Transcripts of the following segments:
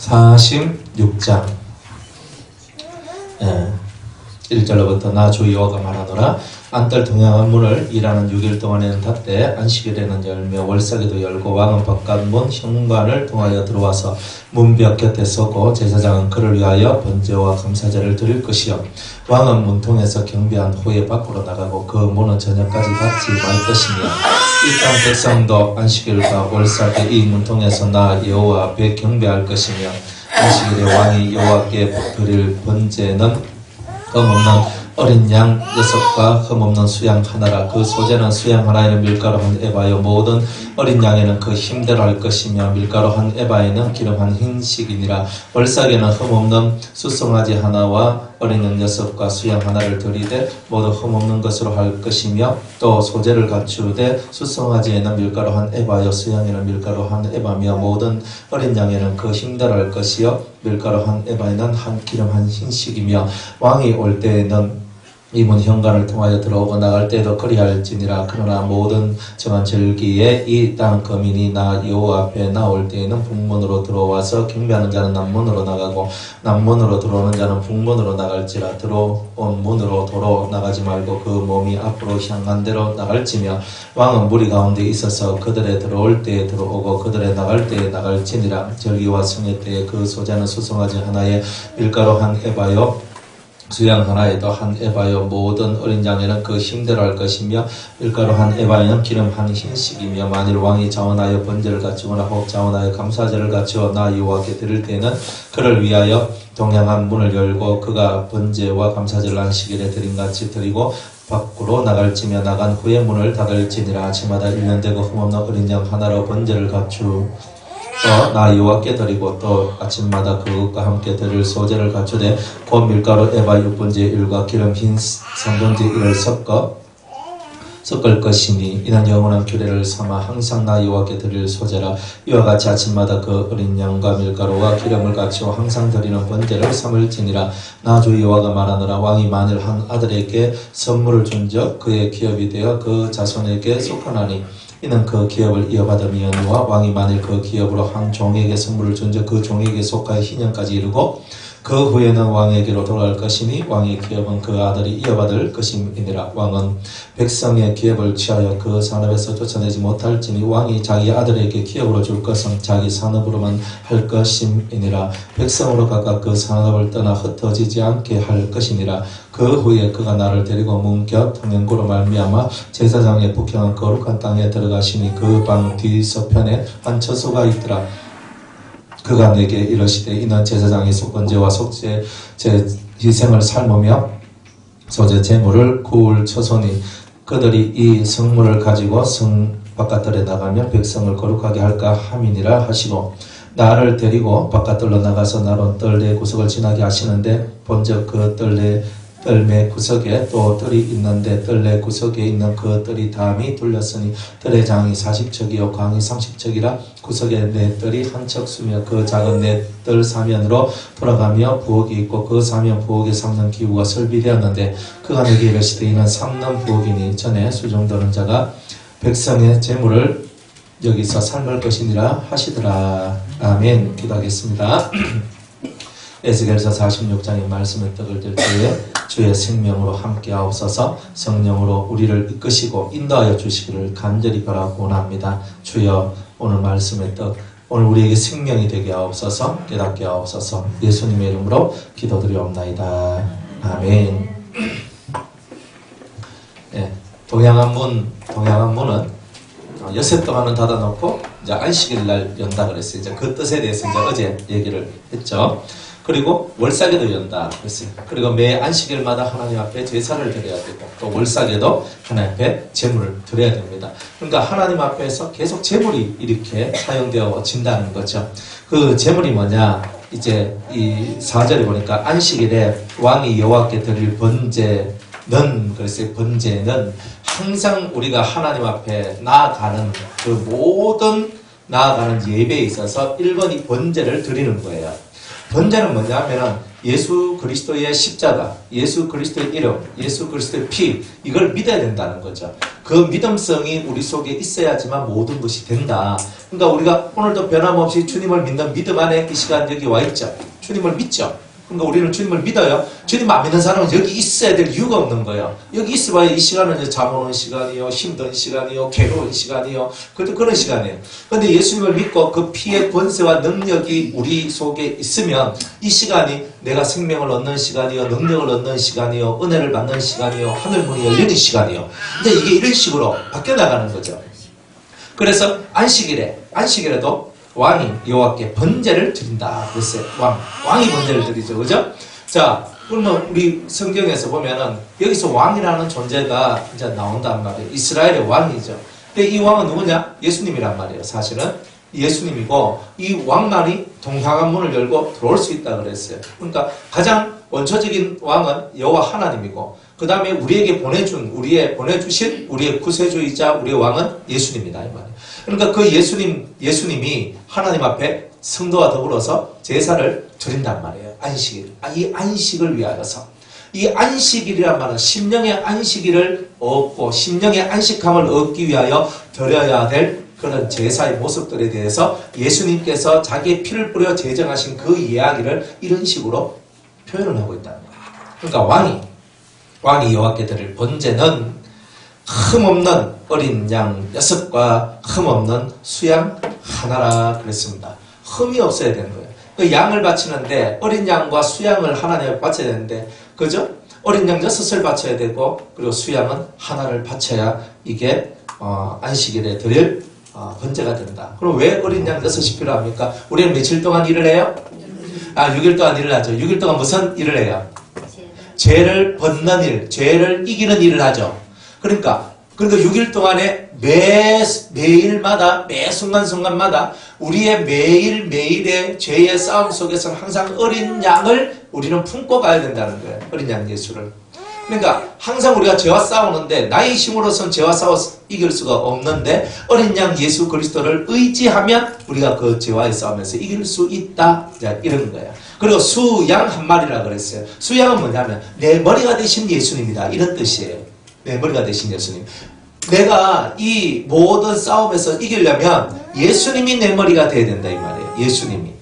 46장 1절로부터 나 주 여호와가 말하노라. 안뜰 동양한 문을 일하는 6일 동안에는 닫되 안식일에는 열며 월삭에도 열고 왕은 바깥문 현관을 통하여 들어와서 문벽 곁에 서고 제사장은 그를 위하여 번제와 감사제를 드릴 것이요 왕은 문통에서 경배한 후에 밖으로 나가고 그 문은 저녁까지 닫지 말 것이며 이 땅 백성도 안식일과 월삭에 이 문통에서 나 여호와 앞에 경배할 것이며 안식일에 왕이 여호와께 드릴 번제는 흠없는 어린 양 6과 흠없는 수양 하나라. 그 소재는 수양 하나에는 밀가루 한 에바요 모든 어린 양에는 그 힘대로 할 것이며 밀가루 한 에바에는 기름 한 흰식이니라. 월삭에는 흠없는 수송아지 하나와 어린 양 6과 수양 하나를 드리되 모두 흠없는 것으로 할 것이며 또 소재를 갖추되 수송아지에는 밀가루 한 에바요 수양에는 밀가루 한 에바며 모든 어린 양에는 그 힘대로 할 것이요 밀가루 한 에바에는 한 기름 한 흰식이며 왕이 올 때에는 이 문 현관을 통하여 들어오고 나갈 때에도 그리할지니라. 그러나 모든 정한 절기에 이 땅 거민이 나 여호와 앞에 나올 때에는 북문으로 들어와서 경배하는 자는 남문으로 나가고 남문으로 들어오는 자는 북문으로 나갈지라. 들어온 문으로 도로 나가지 말고 그 몸이 앞으로 향한 대로 나갈지며 왕은 무리 가운데 있어서 그들의 들어올 때에 들어오고 그들의 나갈 때에 나갈지니라. 절기와 성회 때에 그 소자는 수송아지 하나에 밀가루 한 에바요 수양 하나에도 한 에바요 모든 어린 양에는 그 힘대로 할 것이며 밀가루 한 에바에는 기름 한 흰식이며 만일 왕이 자원하여 번제를 갖추거나 혹 자원하여 감사제를 갖추어 나 여호와께 드릴 때에는 그를 위하여 동양한 문을 열고 그가 번제와 감사제를 안식일에 드림같이 드리고 밖으로 나갈지며 나간 후에 문을 닫을지니라. 아침마다 1년 되고 흠없는 어린 양 하나로 번제를 갖추 나 여호와께 드리고 또 아침마다 그것과 함께 드릴 소재를 갖추되 곧 밀가루 에바 6분의 1과 기름 흰 3분의 1을 섞을 것이니 이는 영원한 규례를 삼아 항상 나 여호와께 드릴 소재라. 이와 같이 아침마다 그 어린 양과 밀가루와 기름을 갖추어 항상 드리는 번제를 삼을지니라. 나 주 여호와가 말하노라. 왕이 만일 한 아들에게 선물을 준적 그의 기업이 되어 그 자손에게 속하나니 이는 그 기업을 이어받음이었노라. 왕이 만일 그 기업으로 한 종에게 선물을 준적 그 종에게 속하여 희년까지 이르고 그 후에는 왕에게로 돌아갈 것이니 왕의 기업은 그 아들이 이어받을 것임이니라. 왕은 백성의 기업을 취하여 그 산업에서 쫓아내지 못할지니 왕이 자기 아들에게 기업으로 줄 것은 자기 산업으로만 할 것임이니라. 백성으로 각각 그 산업을 떠나 흩어지지 않게 할 것이니라. 그 후에 그가 나를 데리고 문 곁 통행고로 말미암아 제사장의 북향한 거룩한 땅에 들어가시니 그 방 뒤서편에 한 처소가 있더라. 그가 내게 이르시되 이는 제사장이 속건제와 속죄 희생을 삶으며 소재 제물을 구울 처소니 그들이 이 성물을 가지고 성 바깥들에 나가며 백성을 거룩하게 할까 함이니라 하시고 나를 데리고 바깥들로 나가서 나로 뜰 구석을 지나게 하시는데 본적 그 뜰매 구석에 또 뜰이 있는데 뜰내 구석에 있는 그 뜰이 담이 둘렸으니 뜰의 장이 40척이요 광이 30척이라 구석에 네 뜰이 한 척 수며 그 작은 네 뜰 사면으로 돌아가며 부엌이 있고 그 사면 부엌에 삼는 기구가 설비되었는데 그가 내게 이르시되 이는 삼는 부엌이니 전에 수종드는 자가 백성의 재물을 여기서 삶을 것이니라 하시더라. 아멘. 기도하겠습니다. 에스겔서 46장의 말씀을 떡을 들 때에 주의 생명으로 함께 하옵소서. 성령으로 우리를 이끄시고 인도하여 주시기를 간절히 바라고 원합니다. 주여 오늘 말씀의 떡 오늘 우리에게 생명이 되게 하옵소서. 깨닫게 하옵소서. 예수님의 이름으로 기도드리옵나이다. 아멘. 네, 동양한 문은 여섯 동안은 닫아놓고 이제 안식일 날 연다 그랬어요. 이제 그 뜻에 대해서 이제 어제 얘기를 했죠. 그리고 월삭에도 연다 그랬어요. 그리고 매 안식일마다 하나님 앞에 제사를 드려야 되고 또 월삭에도 하나님 앞에 제물을 드려야 됩니다. 그러니까 하나님 앞에서 계속 제물이 이렇게 사용되어진다는 거죠. 그 제물이 뭐냐? 이제 이 4절에 보니까 안식일에 왕이 여호와께 드릴 번제는 그랬어요. 번제는 항상 우리가 하나님 앞에 나아가는 그 모든 나아가는 예배에 있어서 1번이 번제를 드리는 거예요. 번제는 뭐냐면은 예수 그리스도의 십자가, 예수 그리스도의 이름, 예수 그리스도의 피, 이걸 믿어야 된다는 거죠. 그 믿음성이 우리 속에 있어야지만 모든 것이 된다. 그러니까 우리가 오늘도 변함없이 주님을 믿는 믿음 안에 이 시간 여기 와 있죠. 주님을 믿죠. 그러니까 우리는 주님을 믿어요. 주님 안 믿는 사람은 여기 있어야 될 이유가 없는 거예요. 여기 있어봐야 이 시간은 잠 오는 시간이요, 힘든 시간이요, 괴로운 시간이요, 그런 시간이에요. 그런데 예수님을 믿고 그 피의 권세와 능력이 우리 속에 있으면 이 시간이 내가 생명을 얻는 시간이요, 능력을 얻는 시간이요, 은혜를 받는 시간이요, 하늘문이 열리는 시간이요. 근데 이게 이런 식으로 바뀌어나가는 거죠. 그래서 안식일에도 왕이 여호와께 번제를 드린다 그랬어요. 왕이 번제를 드리죠. 그죠? 자, 그러면 우리 성경에서 보면은 여기서 왕이라는 존재가 이제 나온단 말이에요. 이스라엘의 왕이죠. 근데 이 왕은 누구냐? 예수님이란 말이에요. 사실은 예수님이고, 이 왕만이 동상한 문을 열고 들어올 수 있다 그랬어요. 그러니까 가장 원초적인 왕은 여호와 하나님이고, 그 다음에 우리에게 보내주신 우리의 구세주이자 우리의 왕은 예수님이다 이 말이에요. 그러니까 그 예수님이 하나님 앞에 성도와 더불어서 제사를 드린단 말이에요. 안식일. 이 안식을 위하여서. 이 안식일이란 말은 심령의 안식일을 얻고 심령의 안식함을 얻기 위하여 드려야 될 그런 제사의 모습들에 대해서 예수님께서 자기의 피를 뿌려 제정하신 그 이야기를 이런 식으로 표현을 하고 있다는 거예요. 그러니까 왕이 여호와께 드릴 번제는 흠없는 어린 양 6과 흠없는 수양 하나라 그랬습니다. 흠이 없어야 되는 거예요. 그 양을 바치는데 어린 양과 수양을 하나님께 바쳐야 되는데, 그죠? 어린 양 6을 바쳐야 되고, 그리고 수양은 하나를 바쳐야 이게 안식일에 드릴 번제가 된다. 그럼 왜 어린 양 6이 필요합니까? 우리는 며칠 동안 일을 해요? 6일 동안 일을 하죠. 6일 동안 무슨 일을 해요? 죄를 벗는 일, 죄를 이기는 일을 하죠. 그러니까 6일 동안에 매일마다, 매 순간순간마다 우리의 매일매일의 죄의 싸움 속에서는 항상 어린 양을 우리는 품고 가야 된다는 거예요. 어린 양 예수를. 그러니까 항상 우리가 죄와 싸우는데 나의 힘으로서는 죄와 싸워 이길 수가 없는데 어린 양 예수 그리스도를 의지하면 우리가 그 죄와의 싸움에서 이길 수 있다. 이런 거예요. 그리고 수양 한 마리라 그랬어요. 수양은 뭐냐면 내 머리가 되신 예수님이다. 이런 뜻이에요. 내 머리가 되신 예수님. 내가 이 모든 싸움에서 이기려면 예수님이 내 머리가 돼야 된다 이 말이에요. 예수님이.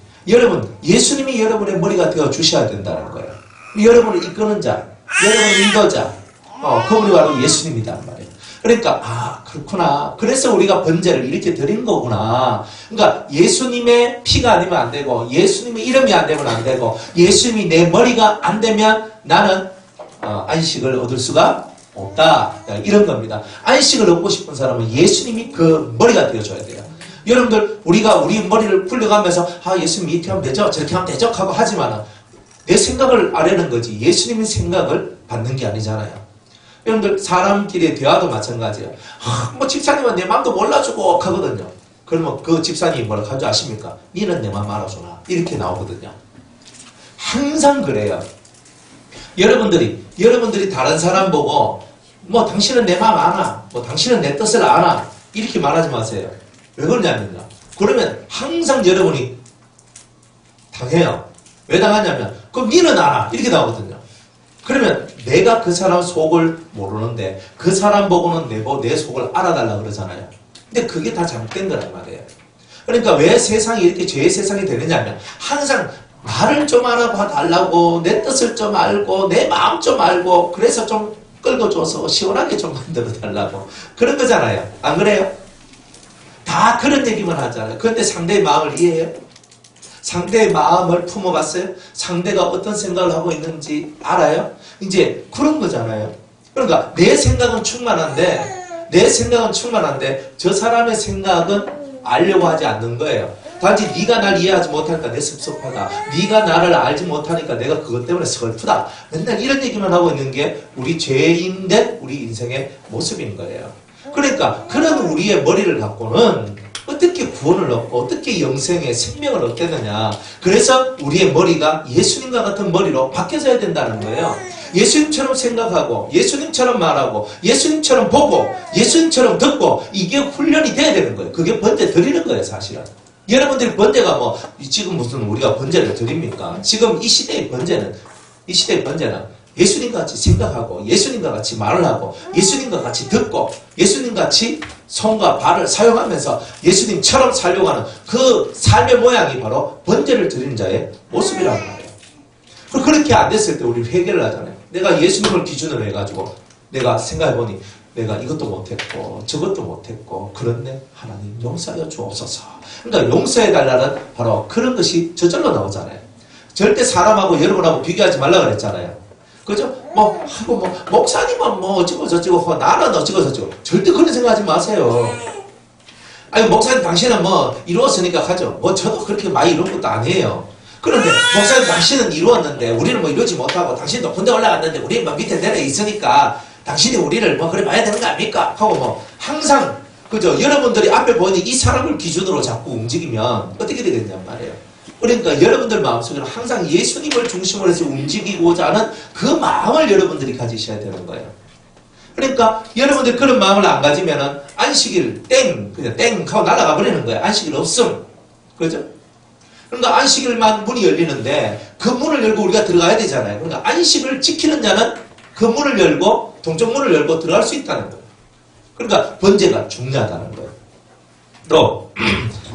예수님이 여러분의 머리가 되어 주셔야 된다는 거예요. 여러분을 이끄는 자, 여러분을 인도자, 그분이 바로 예수님이란 말이에요. 그러니까 그렇구나. 그래서 우리가 번제를 이렇게 드린 거구나. 그러니까 예수님의 피가 아니면 안 되고, 예수님의 이름이 안 되면 안 되고, 예수님이 내 머리가 안 되면 나는 안식을 얻을 수가 없다. 이런 겁니다. 안식을 얻고 싶은 사람은 예수님이 그 머리가 되어줘야 돼요. 여러분들, 우리가 우리 머리를 굴려가면서 예수님 이렇게 하면 되죠? 저렇게 하면 되죠? 하고 하지만 내 생각을 아려는 거지 예수님의 생각을 받는 게 아니잖아요. 여러분들, 사람끼리의 대화도 마찬가지예요. 집사님은 내 마음도 몰라주고 하거든요. 그러면 그 집사님이 뭐라고 하는 줄 아십니까? 니는 내 마음 알아주나? 이렇게 나오거든요. 항상 그래요. 여러분들이 다른 사람 보고 당신은 내 마음 아나, 당신은 내 뜻을 아나, 이렇게 말하지 마세요. 왜 그러냐면요. 그러면 항상 여러분이 당해요. 왜 당하냐면 그럼 니는 알아, 이렇게 나오거든요. 그러면 내가 그 사람 속을 모르는데 그 사람 보고는 내 속을 알아달라 그러잖아요. 근데 그게 다 잘못된 거란 말이에요. 그러니까 왜 세상이 이렇게 죄의 세상이 되느냐면 항상 나를 좀 알아봐달라고, 내 뜻을 좀 알고, 내 마음 좀 알고, 그래서 좀 끌고줘서 시원하게 좀 만들어달라고. 그런 거잖아요. 안 그래요? 다 그런 얘기만 하잖아요. 그런데 상대의 마음을 이해해요? 상대의 마음을 품어봤어요? 상대가 어떤 생각을 하고 있는지 알아요? 이제 그런 거잖아요. 그러니까 내 생각은 충만한데 저 사람의 생각은 알려고 하지 않는 거예요. 단지 네가 날 이해하지 못하니까 내 섭섭하다. 네가 나를 알지 못하니까 내가 그것 때문에 슬프다. 맨날 이런 얘기만 하고 있는 게 우리 죄인된 우리 인생의 모습인 거예요. 그러니까 그런 우리의 머리를 갖고는 어떻게 구원을 얻고 어떻게 영생의 생명을 얻겠느냐. 그래서 우리의 머리가 예수님과 같은 머리로 바뀌어져야 된다는 거예요. 예수님처럼 생각하고 예수님처럼 말하고 예수님처럼 보고 예수님처럼 듣고 이게 훈련이 돼야 되는 거예요. 그게 번제 드리는 거예요. 사실은 여러분들이 번제가 뭐 지금 무슨 우리가 번제를 드립니까? 지금 이 시대의 번제는 예수님과 같이 생각하고 예수님과 같이 말을 하고 예수님과 같이 듣고 예수님과 같이 손과 발을 사용하면서 예수님처럼 살려고 하는 그 삶의 모양이 바로 번제를 드리는 자의 모습이란 말이에요. 그렇게 안 됐을 때 우리 회개를 하잖아요. 내가 예수님을 기준으로 해가지고 내가 생각해보니 내가 이것도 못했고 저것도 못했고 그런데 하나님 용서하여 주옵소서. 그러니까 용서해달라는 바로 그런 것이 저절로 나오잖아요. 절대 사람하고 여러분하고 비교하지 말라 그랬잖아요. 그죠? 목사님은 어쩌고 저쩌고 나는 어쩌고 저쩌고 절대 그런 생각하지 마세요. 아니 목사님 당신은 이루었으니까 하죠. 저도 그렇게 많이 이룬 것도 아니에요. 그런데 목사님 당신은 이루었는데 우리는 이루지 못하고 당신 높은 데 올라갔는데 우리는 밑에 내려 있으니까 당신이 우리를 그래 봐야 되는 거 아닙니까? 하고 항상 그죠? 여러분들이 앞에 보니 이 사람을 기준으로 자꾸 움직이면 어떻게 되겠냔 말이에요. 그러니까 여러분들 마음속에는 항상 예수님을 중심으로 해서 움직이고자 하는 그 마음을 여러분들이 가지셔야 되는 거예요. 그러니까 여러분들 그런 마음을 안 가지면은 안식일 그냥 땡 하고 날아가 버리는 거예요. 안식일 없음. 그죠? 그러니까 안식일만 문이 열리는데 그 문을 열고 우리가 들어가야 되잖아요. 그러니까 안식을 지키는 자는 그 문을 열고 동쪽 문을 열고 들어갈 수 있다는 거예요. 그러니까 번제가 중요하다는 거예요. 또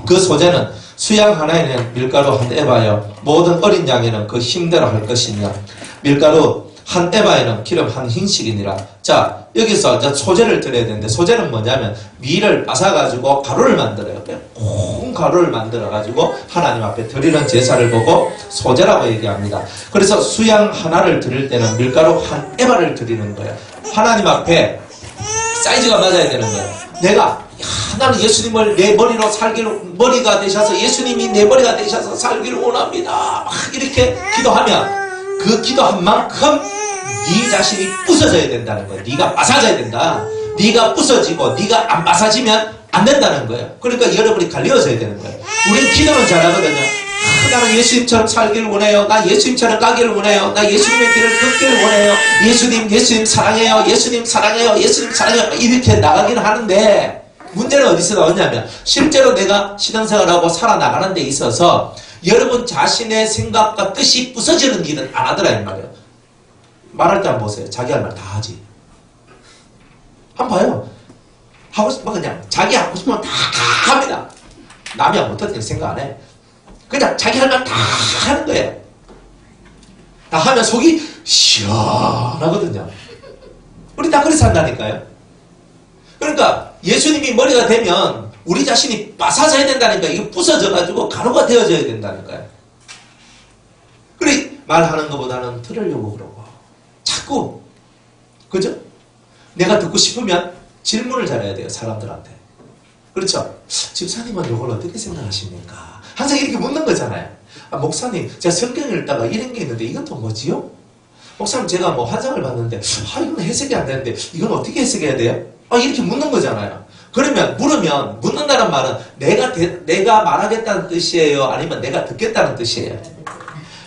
그 소재는 수양 하나에는 밀가루 한 에바여 모든 어린 양에는 그 힘대로 할 것이며 밀가루 한 에바에는 기름 한 흰씩이니라. 자 여기서 이제 소재를 드려야 되는데 소재는 뭐냐면 밀을 빻아가지고 가루를 만들어요. 콩 가루를 만들어가지고 하나님 앞에 드리는 제사를 보고 소재라고 얘기합니다. 그래서 수양 하나를 드릴 때는 밀가루 한 에바를 드리는 거예요. 하나님 앞에 사이즈가 맞아야 되는 거예요. 나는 예수님을 내 머리로 머리가 되셔서 예수님이 내 머리가 되셔서 살기를 원합니다. 막 이렇게 기도하면 그 기도한 만큼 네 자신이 부서져야 된다는 거예요. 네가 마사져야 된다. 네가 부서지고 네가 안 마사지면 안 된다는 거예요. 그러니까 여러분이 갈려져야 되는 거예요. 우리는 기도는 잘하거든요. 나는 예수님처럼 살기를 원해요. 나 예수님처럼 가기를 원해요. 나 예수님의 길을 걷기를 원해요. 예수님 사랑해요. 예수님 사랑해요. 예수님 사랑해요. 이렇게 나가기는 하는데 문제는 어디서 나오냐면 실제로 내가 신앙생활하고 살아나가는 데 있어서 여러분 자신의 생각과 뜻이 부서지는 일은 안 하더라 이 말이에요. 말할 때 한번 보세요. 자기 할 말 다 하지. 한번 봐요. 하고 싶으면 그냥 자기 하고 싶으면 다 합니다. 남이 하면 어떻게 생각 안 해. 그냥 자기 할 말 다 하는 거예요. 다 하면 속이 시원하거든요. 우리 다 그렇게 산다니까요. 그러니까 예수님이 머리가 되면 우리 자신이 빠사져야 된다니까. 이게 부서져가지고 가루가 되어져야 된다니까요. 그래 말하는 것보다는 들으려고 그러고 자꾸 그죠? 내가 듣고 싶으면 질문을 잘해야 돼요. 사람들한테. 그렇죠? 집사님은 이걸 어떻게 생각하십니까? 항상 이렇게 묻는 거잖아요. 목사님 제가 성경 읽다가 이런 게 있는데 이건 또 뭐지요? 목사님 제가 환상을 봤는데 이건 해석이 안 되는데 이건 어떻게 해석해야 돼요? 이렇게 묻는 거잖아요. 그러면 물으면 묻는다는 말은 내가 말하겠다는 뜻이에요? 아니면 내가 듣겠다는 뜻이에요?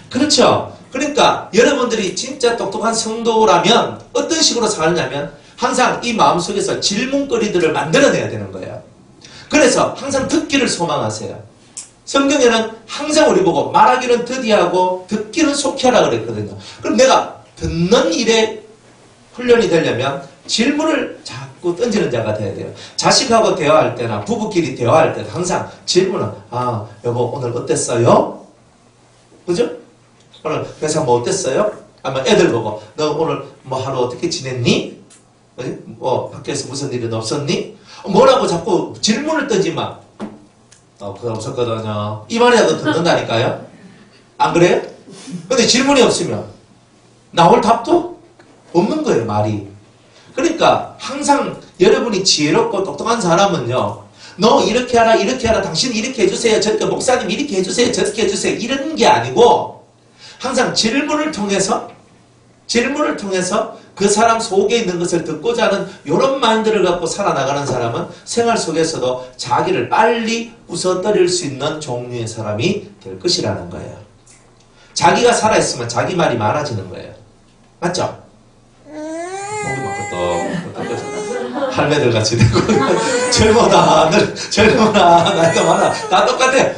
그렇죠? 그러니까 여러분들이 진짜 똑똑한 성도라면 어떤 식으로 살냐면 항상 이 마음속에서 질문거리들을 만들어내야 되는 거예요. 그래서 항상 듣기를 소망하세요. 성경에는 항상 우리 보고 말하기는 더디하고 듣기는 속히 하라 그랬거든요. 그럼 내가 듣는 일에 훈련이 되려면 질문을 자꾸 던지는 자가 돼야 돼요. 자식하고 대화할 때나 부부끼리 대화할 때도 항상 질문은 여보 오늘 어땠어요? 그죠? 오늘 회사 어땠어요? 아마 애들 보고 너 오늘 하루 어떻게 지냈니? 밖에서 무슨 일은 없었니? 뭐라고 자꾸 질문을 던지면 그거 없었거든요. 이 말이라도 듣는다니까요. 안 그래요? 근데 질문이 없으면 나올 답도 없는 거예요. 말이. 그러니까 항상 여러분이 지혜롭고 똑똑한 사람은요. 너 이렇게 하라 이렇게 하라 당신 이렇게 해주세요. 저렇게 목사님 이렇게 해주세요. 저렇게 해주세요. 이런 게 아니고 항상 질문을 통해서 그 사람 속에 있는 것을 듣고자 하는 이런 마인드를 갖고 살아나가는 사람은 생활 속에서도 자기를 빨리 부서뜨릴 수 있는 종류의 사람이 될 것이라는 거예요. 자기가 살아있으면 자기 말이 많아지는 거예요. 맞죠? 목이 막 끄떡 할매들 같이 되고 젊어다 젊어라 나이가 많아 다 똑같아.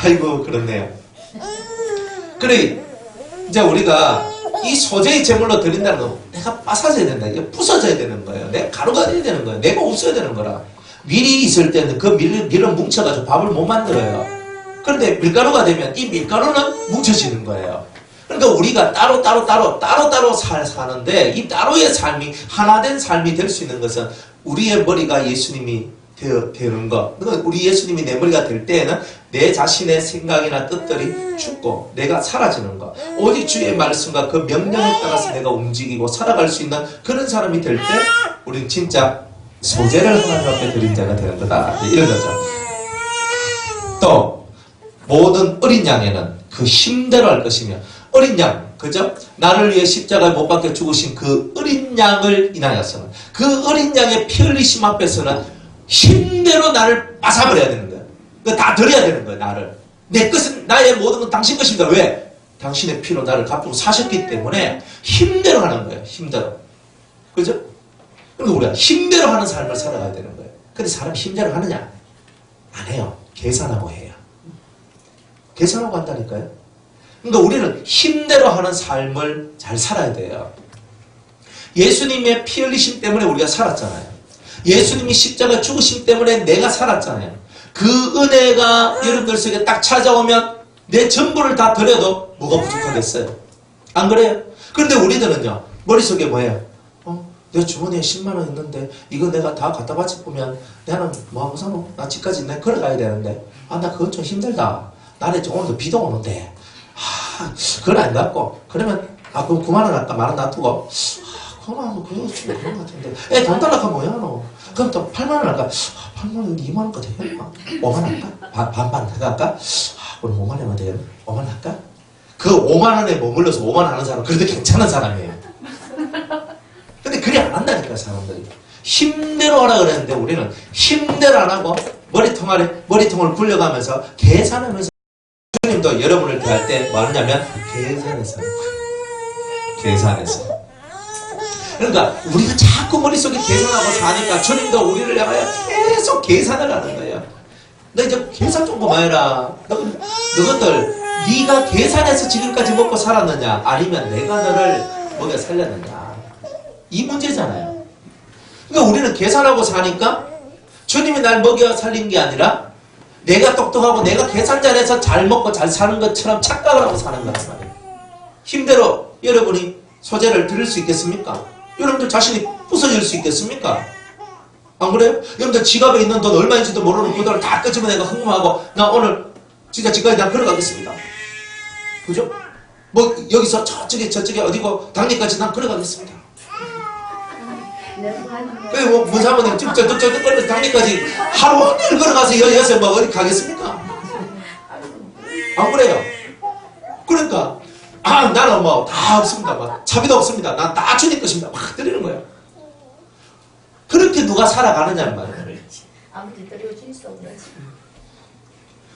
아이고 그렇네요. 그래 이제 우리가 이 소재의 제물로 드린다는 건 내가 빠사져야 된다. 이게 부서져야 되는 거예요. 내가 가루가 돼야 되는 거예요. 내가 없어야 되는 거라. 밀이 있을 때는 그 밀은 뭉쳐가지고 밥을 못 만들어요. 그런데 밀가루가 되면 이 밀가루는 뭉쳐지는 거예요. 그러니까 우리가 따로 사는데 이 따로의 삶이 하나된 삶이 될 수 있는 것은 우리의 머리가 예수님이 되는 것. 그러니까 우리 예수님이 내 머리가 될 때에는 내 자신의 생각이나 뜻들이 죽고 내가 사라지는 것. 오직 주의 말씀과 그 명령에 따라서 내가 움직이고 살아갈 수 있는 그런 사람이 될 때 우리는 진짜 소재를 하나님 앞에 드린 자가 되는 거다. 이런 거죠. 또 모든 어린 양에는 그 힘대로 할 것이며 어린 양, 그죠? 나를 위해 십자가에 못 박혀 죽으신 그 어린 양을 인하여서는 그 어린 양의 피 흘리심 앞에서는 힘대로 나를 빠사버려야 되는 거예요. 다 드려야 되는 거예요. 나를. 내 것은 나의 모든 건 당신 것입니다. 왜? 당신의 피로 나를 갚고 사셨기 때문에 힘대로 하는 거예요. 힘대로. 그죠? 그러니까 우리가 힘대로 하는 삶을 살아가야 되는 거예요. 근데 사람이 힘대로 하느냐? 안 해요. 계산하고 해요. 계산하고 한다니까요. 그러니까 우리는 힘대로 하는 삶을 잘 살아야 돼요. 예수님의 피 흘리심 때문에 우리가 살았잖아요. 예수님이 십자가 죽으심 때문에 내가 살았잖아요. 그 은혜가 여러분들 속에 딱 찾아오면 내 전부를 다 드려도 뭐가 부족하겠어요? 안 그래요? 그런데 우리들은요, 머릿속에 뭐예요? 내 주머니에 10만원 있는데 이거 내가 다 갖다 바치 보면 나는 뭐하고 사노? 나 집까지 내가 걸어가야 되는데 나 그건 좀 힘들다. 나는 오늘도 비도 오는데 그건 안 갖고 그러면 그럼 9만원 할까? 만원 놔두고 그만 그거 좀 그런 것 같은데 돈 달라고 하면 뭐야 너? 그럼 또 8만원 할까? 8만원 2만원까지 해볼까? 5만원 할까? 반반 할까? 그럼 5만원이면 되겠네? 5만원 할까? 그 5만원에 머물러서 5만원 하는 사람은 그래도 괜찮은 사람이에요. 근데 그리 안 한다니까 사람들이. 힘대로 하라 그랬는데 우리는 힘대로 안 하고 머리통을 굴려가면서 계산하면서 주님도 여러분을 대할 때 뭐 하느냐면 계산해서 하는 거예요. 계산해서. 그러니까 우리가 자꾸 머릿속에 계산하고 사니까 주님도 우리를 향하여 계속 계산을 하는 거예요. 너 이제 계산 좀 그만해라. 너희들 네가 계산해서 지금까지 먹고 살았느냐 아니면 내가 너를 먹여 살렸느냐 이 문제잖아요. 그러니까 우리는 계산하고 사니까 주님이 날 먹여 살린 게 아니라 내가 똑똑하고 내가 계산 잘해서 잘 먹고 잘 사는 것처럼 착각을 하고 사는 거란 말이에요. 힘대로 여러분이 소재를 드릴 수 있겠습니까? 여러분들 자신이 부서질 수 있겠습니까? 안 그래요? 여러분들 지갑에 있는 돈 얼마인지도 모르는 그 돈을 다 끄집어 내가 흥분하고 나 오늘 진짜 집까지 나 걸어가겠습니다. 그죠? 뭐 여기서 저쪽에 어디고 당리까지 난 걸어가겠습니다. 그래 뭐 문사모님 저쪽 걸어서 당리까지 하루 종일 걸어가서 여기서 뭐 어디 가겠습니까? 안 그래요? 그러니까 나는 뭐 다 없습니다. 막 차비도 없습니다. 난 다 주님 것입니다. 막 드리는 거예요. 그렇게 누가 살아가느냐는 말이에요. 아무튼 드려줄 수 없는.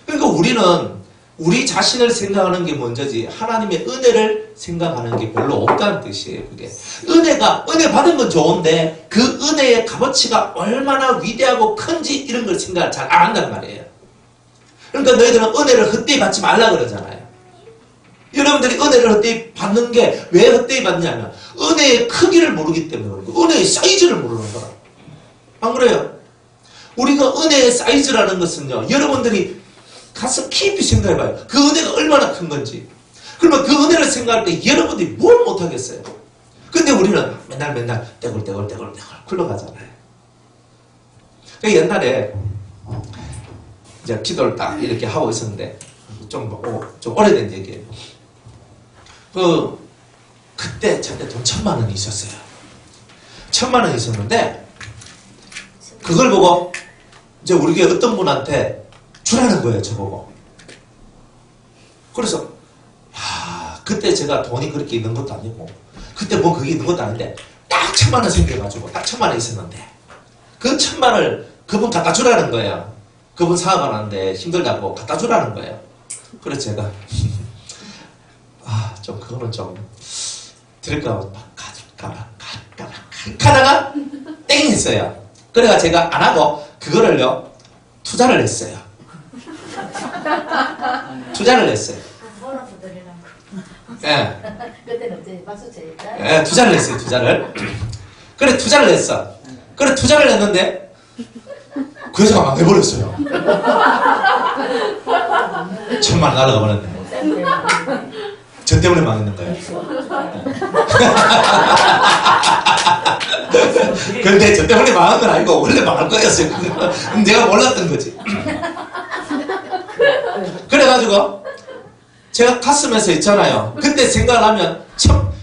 그러니까 우리는 우리 자신을 생각하는 게 먼저지 하나님의 은혜를 생각하는 게 별로 없다는 뜻이에요. 그게 은혜 받은 건 좋은데 그 은혜의 값어치가 얼마나 위대하고 큰지 이런 걸 생각을 잘 안 한단 말이에요. 그러니까 너희들은 은혜를 헛되이 받지 말라 그러잖아요. 여러분들이 은혜를 헛되이 받는 게 왜 헛되이 받냐면 은혜의 크기를 모르기 때문에 그런 거예요. 은혜의 사이즈를 모르는 거라. 안 그래요? 우리가 은혜의 사이즈라는 것은요, 여러분들이 가서 깊이 생각해봐요. 그 은혜가 얼마나 큰 건지. 그러면 그 은혜를 생각할 때 여러분들이 뭘 못하겠어요? 근데 우리는 맨날 떼굴 굴러가잖아요. 그러니까 옛날에 이제 기도를 딱 이렇게 하고 있었는데 좀 오래된 얘기예요. 그때 저한테 돈 1,000만 원이 있었어요. 1,000만 원이 있었는데 그걸 보고 이제 우리 교회 어떤 분한테 주라는 거예요, 저보고. 그래서 그때 제가 돈이 그렇게 있는 것도 아니고 그때 뭐 그게 있는 것도 아닌데 딱 1,000만 원 생겨가지고 딱 1,000만 원 있었는데 그 1,000만 원을 그분 갖다 주라는 거예요. 그분 사업하는데 힘들다고 갖다 주라는 거예요. 그래서 제가 좀 그거는 좀 드릴까 하다가 땡 했어요. 그래가 제가 안 하고 그거를요 투자를 했어요. 투자를 했어요. 서울 분들이랑 예, 그때는 이제 박수 쳐야겠다. 예, 투자를 했어요. 투자를. 그래 투자를 했어. 그래 투자를 했는데 그 회사가 망해버렸어요. 1,000만 원 날아가 버렸네. 저 때문에 망했는 거예요. 근데 저 때문에 망한 건 아니고 원래 망할 거였어요. 내가 몰랐던 거지. 그래가지고 제가 가슴에서 있잖아요. 그때 생각을 하면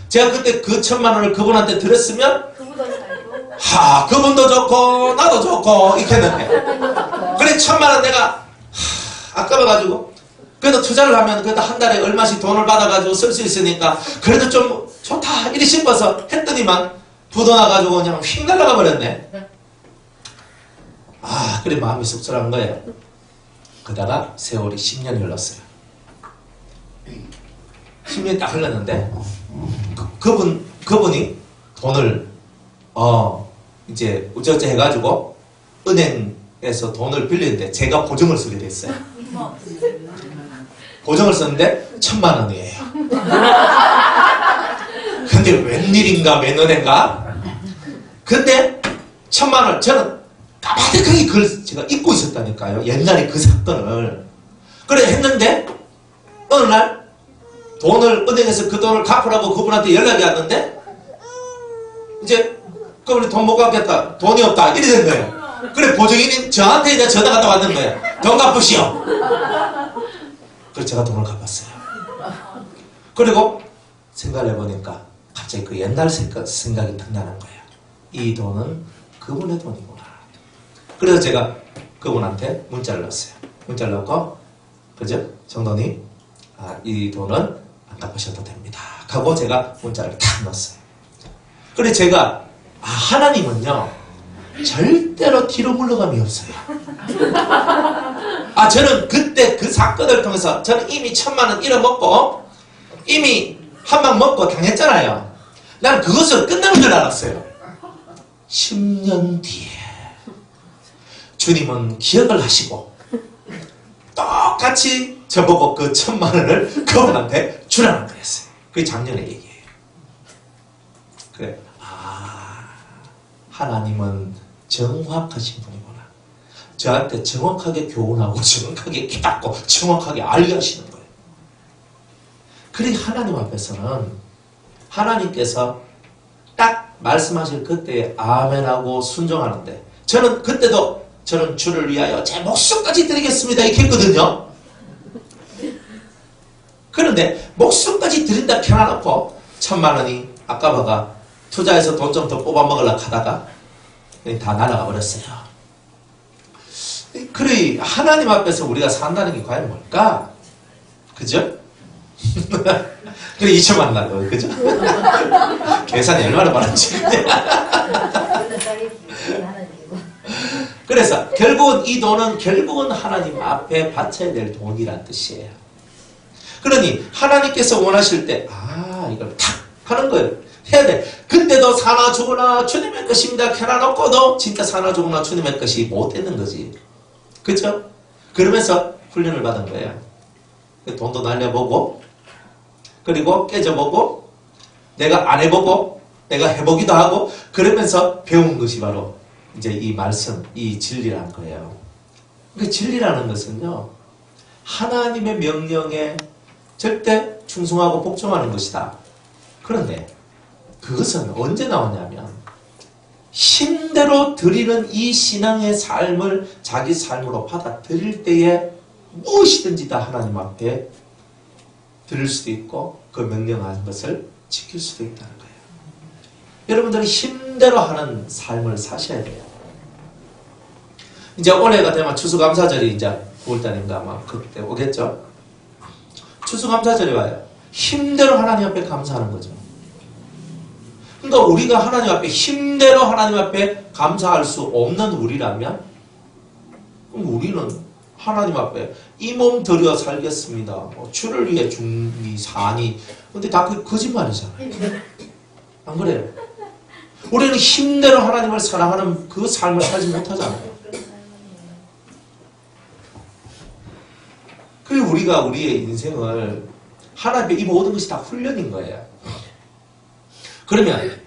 제가 그때 그 1,000만 원을 그분한테 드렸으면 그보다 살고 그분도 좋고 나도 좋고 이렇게 했는데 그래 1,000만 원 내가 아까워가지고 그래도 투자를 하면 그래도 한 달에 얼마씩 돈을 받아가지고 쓸 수 있으니까 그래도 좀 좋다 이리 싶어서 했더니만 부도나가지고 그냥 휙 날아가 버렸네. 그래 마음이 씁쓸한 거예요. 그러다가 세월이 10년이 흘렀어요. 10년이 딱 흘렀는데 그분이 돈을 이제 어쩌저 해가지고 은행에서 돈을 빌리는데 제가 보증을 쓰게 됐어요. 보증을 썼는데 1,000만 원이에요. 근데 웬일인가 웬은행가? 근데 1,000만 원 저는 까마득하게 그걸 제가 잊고 있었다니까요. 옛날에 그 사건을. 그래 했는데 어느 날 돈을 은행에서 그 돈을 갚으라고 그분한테 연락이 왔는데 이제 그분이 돈 못 갚겠다. 돈이 없다. 이래 된 거예요. 그래 보증인이 저한테 이제 전화가 또 왔는 거예요. 돈 갚으시오. 그래서 제가 돈을 갚았어요. 그리고 생각을 해보니까 갑자기 그 옛날 생각이 탁 나는 거예요. 이 돈은 그분의 돈이구나. 그래서 제가 그분한테 문자를 넣었어요. 문자를 넣고 그죠? 정돈이 이 돈은 안 갚으셔도 됩니다. 하고 제가 문자를 탁 넣었어요. 그래 제가 하나님은요 절대로 뒤로 물러감이 없어요. 저는 그때 그 사건을 통해서 저는 이미 1,000만 원 잃어먹고 이미 한 방 먹고 당했잖아요. 난 그것으로 끝나는 줄 알았어요. 10년 뒤에 주님은 기억을 하시고 똑같이 저보고 그 1,000만 원을 그분한테 주라는 거였어요. 그게 작년의 얘기예요. 그래, 하나님은 정확하신 분이구나. 저한테 정확하게 교훈하고 정확하게 깨닫고 정확하게 알게 하시는 거예요. 그래 하나님 앞에서는 하나님께서 딱 말씀하실 그때에 아멘하고 순종하는데 저는 그때도 저는 주를 위하여 제 목숨까지 드리겠습니다 이렇게 했거든요. 그런데 목숨까지 드린다 켜놔놓고 1,000만 원이 아까봐가 투자해서 돈 좀 더 뽑아 먹으려고 하다가 다 날아가 버렸어요. 그래 하나님 앞에서 우리가 산다는 게 과연 뭘까? 그죠? 그래 2천만 날로 그죠? 계산이 얼마나 많은지. 그래서 결국은 이 돈은 결국은 하나님 앞에 바쳐야 될 돈이란 뜻이에요. 그러니 하나님께서 원하실 때 이걸 탁 하는 거예요. 해야 돼. 그때도 사나 죽으나 주님의 것입니다. 켜놔놓고도 진짜 사나 죽으나 주님의 것이 못 되는 거지. 그렇죠? 그러면서 훈련을 받은 거예요. 돈도 날려보고 그리고 깨져보고 내가 안 해보고 내가 해보기도 하고 그러면서 배운 것이 바로 이제 이 말씀, 이 진리라는 거예요. 그 진리라는 것은요 하나님의 명령에 절대 충성하고 복종하는 것이다. 그런데 그것은 언제 나오냐면 힘대로 드리는 이 신앙의 삶을 자기 삶으로 받아들일 때에 무엇이든지 다 하나님 앞에 드릴 수도 있고 그 명령하는 것을 지킬 수도 있다는 거예요. 여러분들이 힘대로 하는 삶을 사셔야 돼요. 이제 올해가 되면 추수감사절이 이제 9월달인가 아마 그때 오겠죠. 추수감사절이 와요. 힘대로 하나님 앞에 감사하는 거죠. 그러니까 우리가 하나님 앞에 힘대로 하나님 앞에 감사할 수 없는 우리라면 그럼 우리는 하나님 앞에 이 몸 들여 살겠습니다. 주를 위해 죽니 사니 근데 다 그 거짓말이잖아요. 안 그래요? 우리는 힘대로 하나님을 사랑하는 그 삶을 살지 못하잖아요. 그리고 우리가 우리의 인생을 하나님의 이 모든 것이 다 훈련인 거예요. 그러면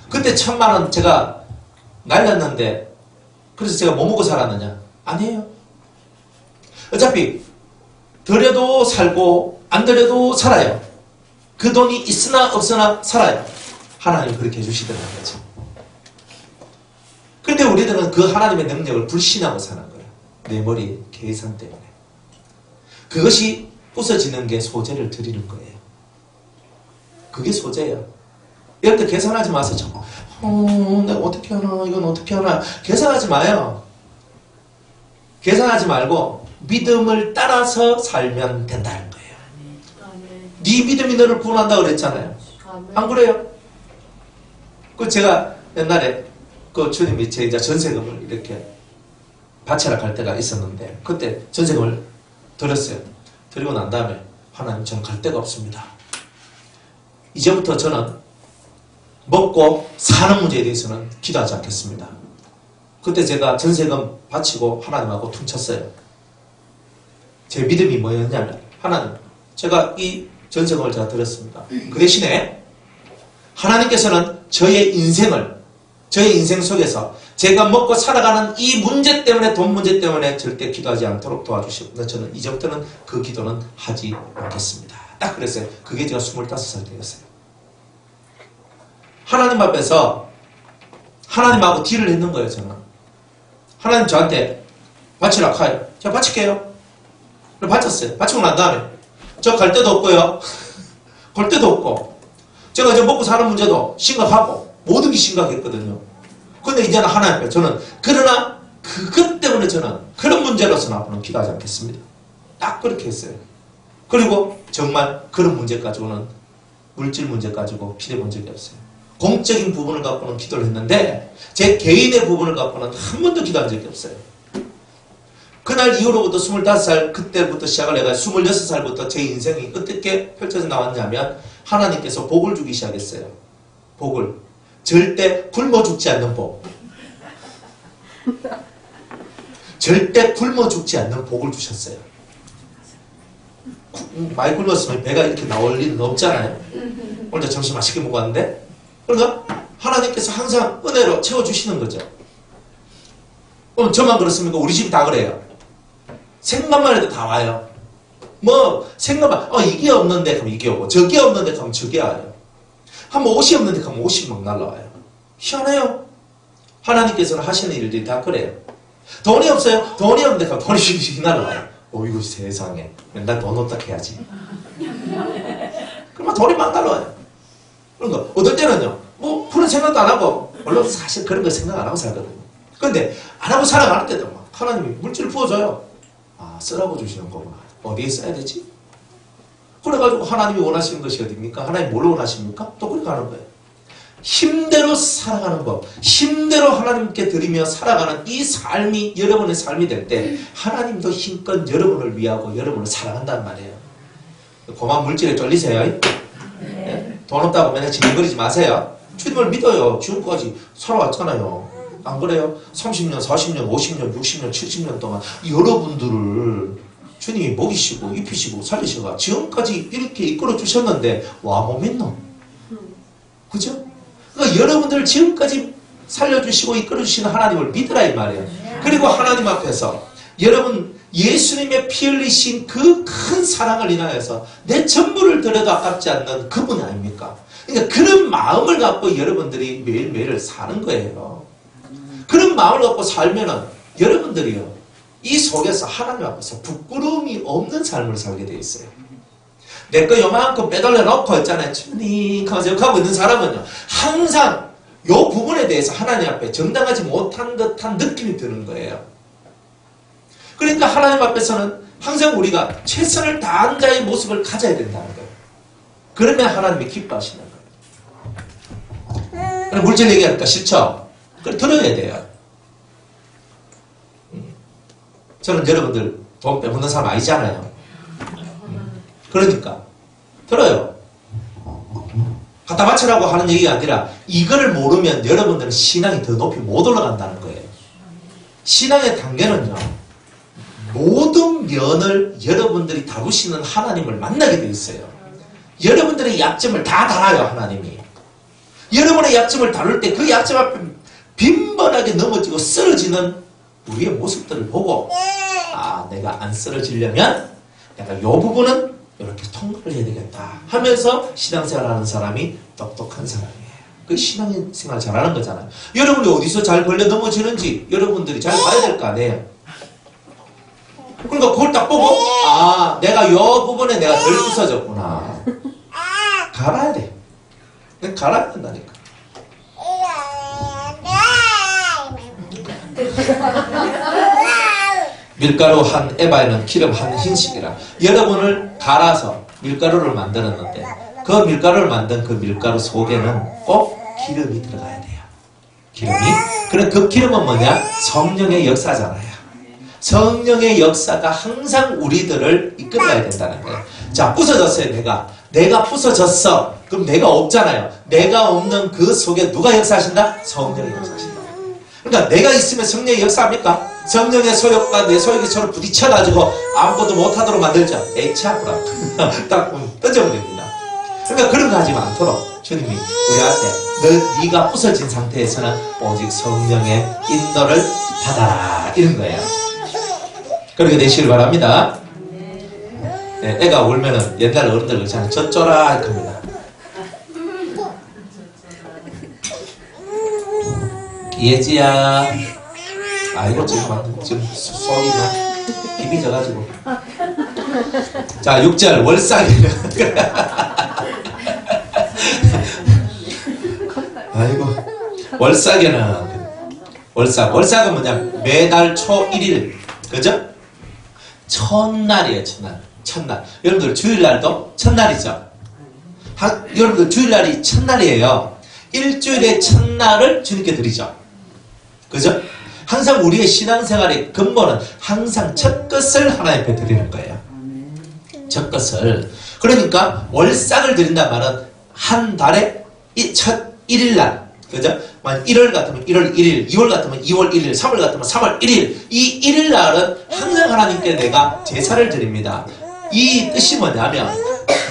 그때 1,000만 원 제가 날렸는데 그래서 제가 뭐 먹고 살았느냐? 아니에요. 어차피 드려도 살고 안 드려도 살아요. 그 돈이 있으나 없으나 살아요. 하나님 그렇게 해주시더라는 거죠. 그런데 우리들은 그 하나님의 능력을 불신하고 사는 거예요. 내 머리 계산 때문에. 그것이 부서지는 게 소재를 드리는 거예요. 그게 소재예요. 이럴 때 계산하지 마세요. 내가 어떻게 하나, 이건 어떻게 하나. 계산하지 마요. 계산하지 말고 믿음을 따라서 살면 된다는 거예요. 네 믿음이 너를 구원한다고 그랬잖아요. 안 그래요? 그 제가 옛날에 그 주님이 제 이제 전세금을 이렇게 바치러 갈 때가 있었는데 그때 전세금을 드렸어요. 드리고 난 다음에 하나님 저는 갈 데가 없습니다. 이제부터 저는 먹고 사는 문제에 대해서는 기도하지 않겠습니다. 그때 제가 전세금 바치고 하나님하고 퉁쳤어요. 제 믿음이 뭐였냐면 하나님 제가 이 전세금을 제가 드렸습니다. 그 대신에 하나님께서는 저의 인생 속에서 제가 먹고 살아가는 이 문제 때문에 돈 문제 때문에 절대 기도하지 않도록 도와주시고 저는 이제부터는 그 기도는 하지 않겠습니다. 딱 그랬어요. 그게 제가 25살 때였어요. 하나님 앞에서 하나님하고 딜을 했는 거예요. 저는 하나님 저한테 바치라 카요. 제가 바칠게요. 바쳤어요. 바치고 난 다음에 저 갈 데도 없고요. 걸 데도 없고 제가 이제 먹고 사는 문제도 심각하고 모든 게 심각했거든요. 근데 이제는 하나님 앞에 저는 그러나 그것 때문에 저는 그런 문제로서는 앞으로는 기도하지 않겠습니다. 딱 그렇게 했어요. 그리고 정말 그런 문제 가지고는 물질 문제 가지고 기도해 적이 없어요. 공적인 부분을 갖고는 기도를 했는데 제 개인의 부분을 갖고는 한 번도 기도한 적이 없어요. 그날 이후로부터 25살 그때부터 시작을 해가지고 26살부터 제 인생이 어떻게 펼쳐져 나왔냐면 하나님께서 복을 주기 시작했어요. 복을. 절대 굶어 죽지 않는 복. 절대 굶어 죽지 않는 복을 주셨어요. 많이 굶었으면 배가 이렇게 나올 리는 없잖아요. 오늘 점심 맛있게 먹고 왔는데 그러니까 하나님께서 항상 은혜로 채워주시는 거죠. 그럼 저만 그렇습니까? 우리 집이 다 그래요. 생각만 해도 다 와요. 뭐 생각만 이게 없는데 그럼 이게 오고 저게 없는데 그럼 저게 와요. 한번 옷이 없는데 그럼 옷이 막 날라와요. 희한해요. 하나님께서는 하시는 일들이 다 그래요. 돈이 없어요. 돈이 없는데 그럼 돈이 휙 날라와요. 이거 세상에 맨날 돈 없다 해야지. 그러면 돈이 막 날라와요. 그러니까 어떨 때는요. 뭐 그런 생각도 안 하고 물론 사실 그런 거 생각 안 하고 살거든요. 그런데 안 하고 살아갈 때도 막 하나님이 물질을 부어줘요. 쓰라고 주시는 거구나. 어디에 써야 되지? 그래가지고 하나님이 원하시는 것이 어디입니까? 하나님 뭘 원하십니까? 또 그렇게 하는 거예요. 힘대로 살아가는 법, 힘대로 하나님께 드리며 살아가는 이 삶이 여러분의 삶이 될 때 하나님도 힘껏 여러분을 위하고 여러분을 사랑한단 말이에요. 고만 물질에 쫄리세요. 네? 돈 없다고 맨날 징징거리지 마세요. 주님을 믿어요. 지금까지 살아왔잖아요. 안 그래요? 30년, 40년, 50년, 60년, 70년 동안 여러분들을 주님이 먹이시고 입히시고 살리시고 지금까지 이렇게 이끌어 주셨는데 와 못 믿노? 그죠? 그러니까 여러분들을 지금까지 살려주시고 이끌어 주시는 하나님을 믿으라 이 말이에요. 그리고 하나님 앞에서 여러분 예수님의 피 흘리신 그 큰 사랑을 인하여서 내 전부를 드려도 아깝지 않는 그분이 아닙니까? 그러니까 그런 마음을 갖고 여러분들이 매일매일 사는 거예요. 그런 마음을 갖고 살면은 여러분들이요 이 속에서 하나님 앞에서 부끄러움이 없는 삶을 살게 돼 있어요. 내 거 요만큼 빼돌려 놓고 있잖아요. 주님 하고 있는 사람은요 항상 요 부분에 대해서 하나님 앞에 정당하지 못한 듯한 느낌이 드는 거예요. 그러니까 하나님 앞에서는 항상 우리가 최선을 다한 자의 모습을 가져야 된다는 거예요. 그러면 하나님이 기뻐하시는 거예요. 물질 얘기하니까 싫죠? 그걸 들어야 돼요. 저는 여러분들 돈 빼먹는 사람 아니잖아요. 그러니까 들어요. 갖다 갖다 바치라고 하는 얘기가 아니라 이거를 모르면 여러분들은 신앙이 더 높이 못 올라간다는 거예요. 신앙의 단계는요, 모든 면을 여러분들이 다루시는 하나님을 만나게 되어 있어요. 여러분들의 약점을 다 달아요, 하나님이. 여러분의 약점을 다룰 때 그 약점 앞에 빈번하게 넘어지고 쓰러지는 우리의 모습들을 보고, 아, 내가 안 쓰러지려면 내가 이 부분은 이렇게 통과를 해야 되겠다 하면서 신앙생활하는 사람이 똑똑한 사람이에요. 그 신앙생활 잘하는 거잖아요. 여러분이 어디서 잘 걸려 넘어지는지 여러분들이 잘 봐야 될 거 아니에요. 그러니까 그걸 딱 보고, 아, 내가 이 부분에 내가 덜 부서졌구나. 갈아야 돼. 갈아야 된다니까. 밀가루 한 에바에는 기름 한 흰씩이라. 여러분을 갈아서 밀가루를 만들었는데 그 밀가루를 만든 그 밀가루 속에는 꼭 기름이 들어가야 돼요. 기름이. 그럼 그 기름은 뭐냐? 성령의 역사잖아요. 성령의 역사가 항상 우리들을 이끌어야 된다는 거예요. 자, 부서졌어요. 내가 부서졌어. 그럼 내가 없잖아요. 내가 없는 그 속에 누가 역사하신다? 성령의 역사하신다. 그러니까 내가 있으면 성령의 역사합니까? 성령의 소욕과 내 소욕이 서로 부딪혀가지고 아무것도 못하도록 만들죠. 에이치 아프라. 딱 던져버립니다. 그러니까 그런 거 하지 않도록 주님이 우리한테 네가 부서진 상태에서는 오직 성령의 인도를 받아라, 이런 거예요. 그렇게 되시길 바랍니다. 네, 애가 울면은 옛날 어른들 그렇잖아요. 젖줘라 합니다. 예지야, 아이고 지금 속이 막 힘이 져가지고. 자, 6절 월삭이는 아이고, 월삭은 뭐냐? 매달 초 1일, 그죠? 첫날이에요. 첫날. 여러분들 주일날도 첫날이죠. 여러분들 주일날이 첫날이에요. 일주일의 첫날을 주님께 드리죠. 그죠? 항상 우리의 신앙생활의 근본은 항상 첫 것을 하나님 앞에 드리는 거예요. 첫 것을. 그러니까 월삭을 드린단 말은 한 달에 첫 1일날, 그죠? 1월 같으면 1월 1일, 2월 같으면 2월 1일, 3월 같으면 3월 1일. 이 1일날은 항상 하나님께 내가 제사를 드립니다. 이 뜻이 뭐냐면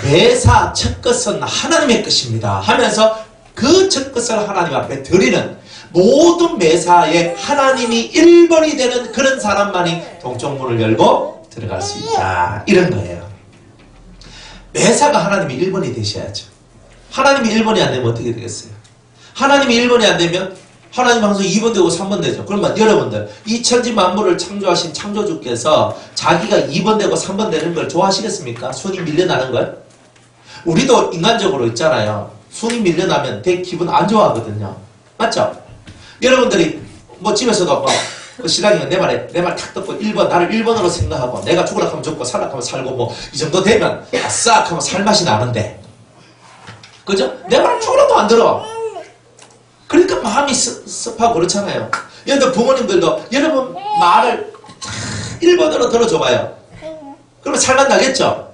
매사 첫 것은 하나님의 것입니다 하면서 그 첫 것을 하나님 앞에 드리는, 모든 매사에 하나님이 1번이 되는 그런 사람만이 동쪽문을 열고 들어갈 수 있다, 이런 거예요. 매사가 하나님이 1번이 되셔야죠. 하나님이 1번이 안 되면 어떻게 되겠어요? 하나님이 1번이 안 되면 하나님 항상 2번 되고 3번 되죠. 그러면 여러분들, 이 천지 만물을 창조하신 창조주께서 자기가 2번 되고 3번 되는 걸 좋아하시겠습니까? 순이 밀려나는 걸? 우리도 인간적으로 있잖아요. 순이 밀려나면 되게 기분 안 좋아하거든요. 맞죠? 여러분들이 뭐 집에서도 그 신랑이가 내 말 탁 듣고 1번, 나를 1번으로 생각하고 내가 죽으라 하면 죽고 살라 하면 살고 뭐 이 정도 되면 싹 하면 살맛이 나는데, 그죠? 내 말 죽으라도 안 들어. 그러니까 마음이 습하고 그렇잖아요. 여러분 부모님들도 여러분 말을 1번으로 들어줘봐요. 그러면 살맛 나겠죠?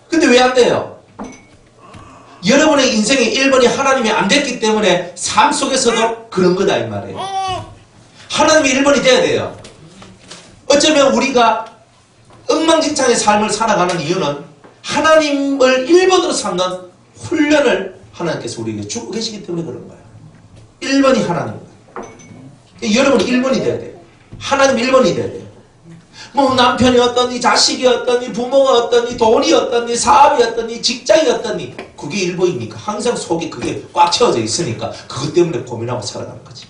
근데 왜 안 돼요? 여러분의 인생의 1번이 하나님이 안 됐기 때문에 삶 속에서도 그런 거다, 이 말이에요. 하나님이 1번이 돼야 돼요. 어쩌면 우리가 엉망진창의 삶을 살아가는 이유는 하나님을 1번으로 삼는 훈련을 하나님께서 우리에게 주고 계시기 때문에 그런 거예요. 1번이 하나님입니다. 여러분이 1번이 돼야 돼요. 하나님 1번이 돼야 돼요. 뭐 남편이 어떠니, 자식이 어떠니, 부모가 어떠니, 돈이 어떠니, 사업이 어떠니, 직장이 어떠니, 그게 1번이니까 항상 속에 그게 꽉 채워져 있으니까 그것 때문에 고민하고 살아가는 거지.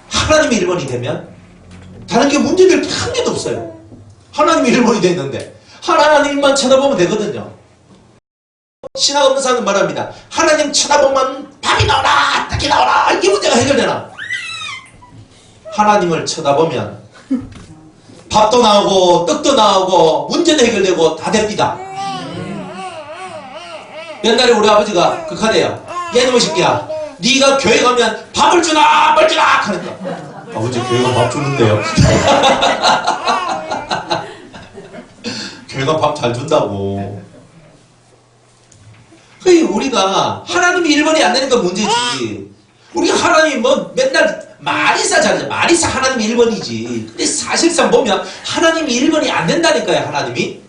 하나님이 1번이 되면 다른 게 문제될 게 한 개도 없어요. 하나님이 1번이 돼 있는데 하나님만 쳐다보면 되거든요. 신학 없는 사람은 말합니다. 하나님 쳐다보면 밥이 나오라, 떡이 나오라, 이 문제가 해결되나? 하나님을 쳐다보면 밥도 나오고 떡도 나오고 문제도 해결되고 다 됩니다. 옛날에 우리 아버지가 극하대요. 얘놈의 새끼야, 네가 교회 가면 밥을 주나 뭘 주나 하니까, 아버지 교회가 밥 주는데요. 교회가 밥 잘 준다고. 우리가 하나님이 1번이 안 되니까 문제지. 우리 하나님이 뭐 맨날 마리사 잘하죠. 마리사 하나님이 1번이지. 근데 사실상 보면 하나님이 1번이 안 된다니까요, 하나님이.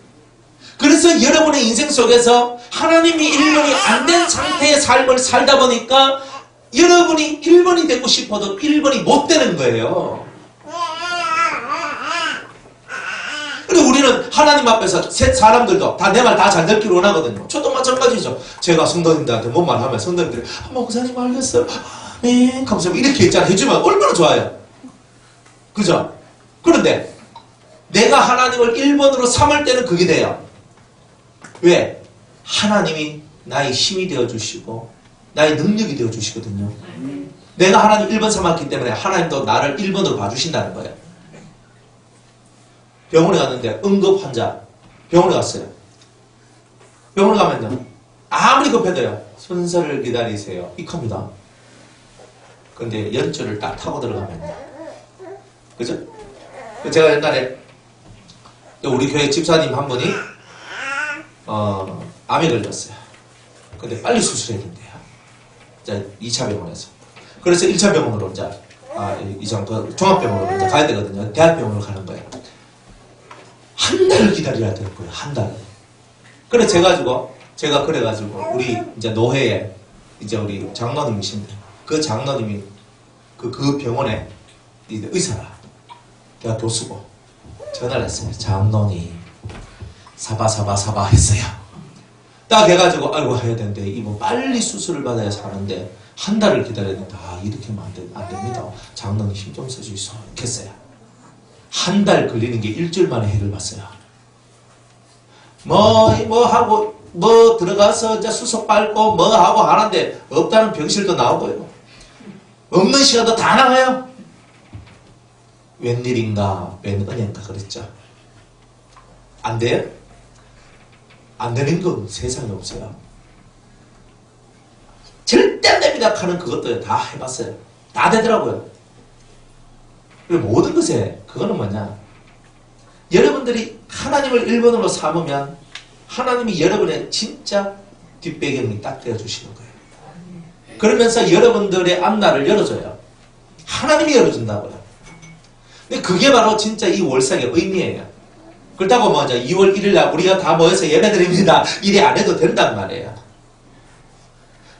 그래서 여러분의 인생 속에서 하나님이 1번이 안 된 상태의 삶을 살다 보니까 여러분이 1번이 되고 싶어도 1번이 못 되는 거예요. 그리고 우리는 하나님 앞에서 사람들도 다 내 말 다 잘 듣기를 원하거든요. 저도 마찬가지죠. 제가 성도님들한테 뭔 말 하면 성도님들이 목사님 알겠어요. 아멘. 감사합니다. 이렇게 있잖아. 해주면 얼마나 좋아요. 그죠? 그런데 내가 하나님을 1번으로 삼을 때는 그게 돼요. 왜? 하나님이 나의 힘이 되어주시고 나의 능력이 되어주시거든요. 내가 하나님 1번 삼았기 때문에 하나님도 나를 1번으로 봐주신다는 거예요. 병원에 갔는데 응급 환자 병원에 갔어요. 병원에 가면요 아무리 급해도요 순서를 기다리세요 이겁니다. 근데 연줄을 딱 타고 들어가면요 그죠? 제가 옛날에 우리 교회 집사님 한 분이 암에 걸렸어요. 근데 빨리 수술해야 된대요. 자, 2차 병원에서. 그래서 1차 병원으로 이제 종합병원으로 이제 가야 되거든요. 대학병원으로 가는 거예요. 한 달을 기다려야 되는 거예요. 한 달. 그래 제가 그래가지고 우리 이제 노회에 이제 우리 장로님이신데 그 장로님이 그 병원에 의사라. 내가 교수고 전화를 했어요. 장로님 사바 했어요. 딱 해가지고 아이고 해야 되는데 이거 빨리 수술을 받아야 사는데 한 달을 기다려야 된다. 이렇게 하면 안 됩니다. 장로님 힘 좀 써주이소. 이렇게 했어요. 한 달 걸리는 게 일주일 만에 해를 봤어요. 하고 들어가서 이제 수속 밟고 하고 하는데 없다는 병실도 나오고요. 없는 시간도 다 나가요. 웬일인가 웬 은혜인가 그랬죠. 안 돼요? 안 되는 건 세상에 없어요. 절대 안 됩니다 하는 그것도 다 해봤어요. 다 되더라고요. 그리고 모든 것에 그거는 뭐냐? 여러분들이 하나님을 1번으로 삼으면 하나님이 여러분의 진짜 뒷배경이 딱 되어주시는 거예요. 그러면서 여러분들의 앞날을 열어줘요. 하나님이 열어준다고요. 근데 그게 바로 진짜 이 월삭의 의미예요. 그렇다고 뭐 2월 1일 날 우리가 다 모여서 예배드립니다. 이래 안 해도 된단 말이에요.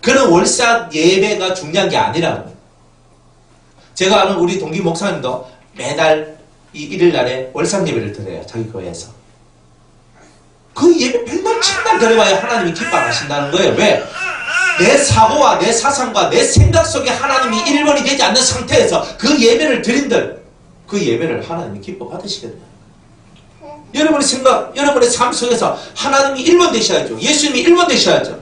그런 월삭 예배가 중요한 게 아니라고. 제가 아는 우리 동기 목사님도 매달 이 1일 날에 월삭 예배를 드려요. 자기 교회에서. 그 예배 백날 천날 드려봐야 하나님이 기뻐하신다는 거예요. 왜? 내 사고와 내 사상과 내 생각 속에 하나님이 1번이 되지 않는 상태에서 그 예배를 드린들 그 예배를 하나님이 기뻐 받으시거든요. 여러분의 생각, 여러분의 삶 속에서 하나님이 1번 되셔야죠. 예수님이 1번 되셔야죠.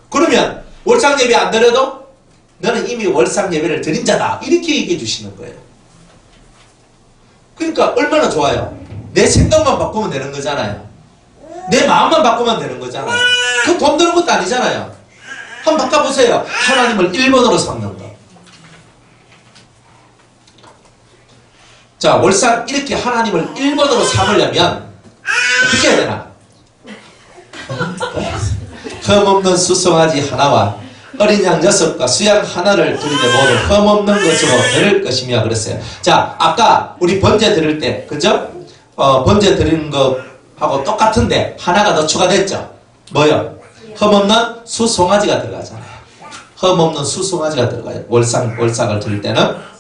그러면 월삭 예배 안 드려도 너는 이미 월삭 예배를 드린 자다. 이렇게 얘기해 주시는 거예요. 그러니까 얼마나 좋아요. 내 생각만 바꾸면 되는 거잖아요. 내 마음만 바꾸면 되는 거잖아요. 그 돈 드는 것도 아니잖아요. 한번 바꿔보세요. 하나님을 1번으로 삼는 거. 자, 월삭 이렇게 하나님을 1번으로 삼으려면 어떻게 해야 되나? 흠없는 수송아지 하나와 어린 양 6과 수양 하나를 드리되 모두 흠없는 것으로 드릴 것이며 그랬어요. 자, 아까 우리 번제 드릴 때, 그죠? 번제 드리는 것하고 똑같은데 하나가 더 추가됐죠? 뭐요? 흠없는 수송아지가 들어가잖아요. 흠없는 수송아지가 들어가요. 월삭을 드릴 때는.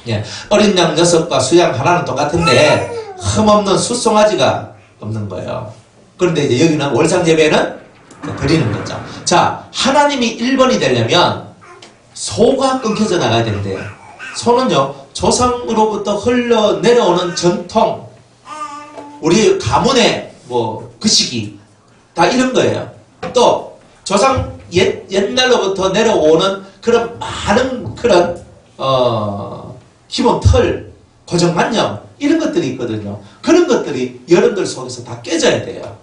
예, 어린 양 6과 수양 하나는 똑같은데 흠없는 수송아지가 없는 거예요. 그런데 이제 여기는 월삭 예배는 드리는 거죠. 자, 하나님이 1번이 되려면 소가 끊겨져 나가야 되는데요. 소는요, 조상으로부터 흘러내려오는 전통, 우리 가문의 그 시기, 다 이런 거예요. 또, 조상 옛날로부터 내려오는 그런 많은 그런, 기본 틀, 고정관념, 이런 것들이 있거든요. 그런 것들이 여러분들 속에서 다 깨져야 돼요.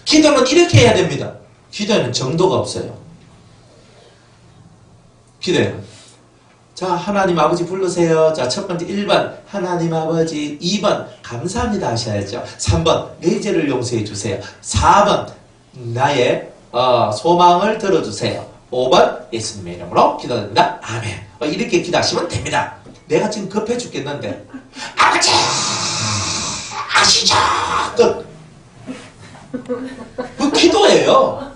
기도는 이렇게 해야 됩니다. 기도에는 정도가 없어요. 기도에는. 자, 하나님 아버지 부르세요. 자, 첫 번째 1번 하나님 아버지, 2번 감사합니다 하셔야죠. 3번 내 죄를 용서해 주세요. 4번 나의 소망을 들어주세요. 5번 예수님의 이름으로 기도드립니다. 아멘. 이렇게 기도하시면 됩니다. 내가 지금 급해 죽겠는데 아버지 아시죠? 끝. 그 기도예요.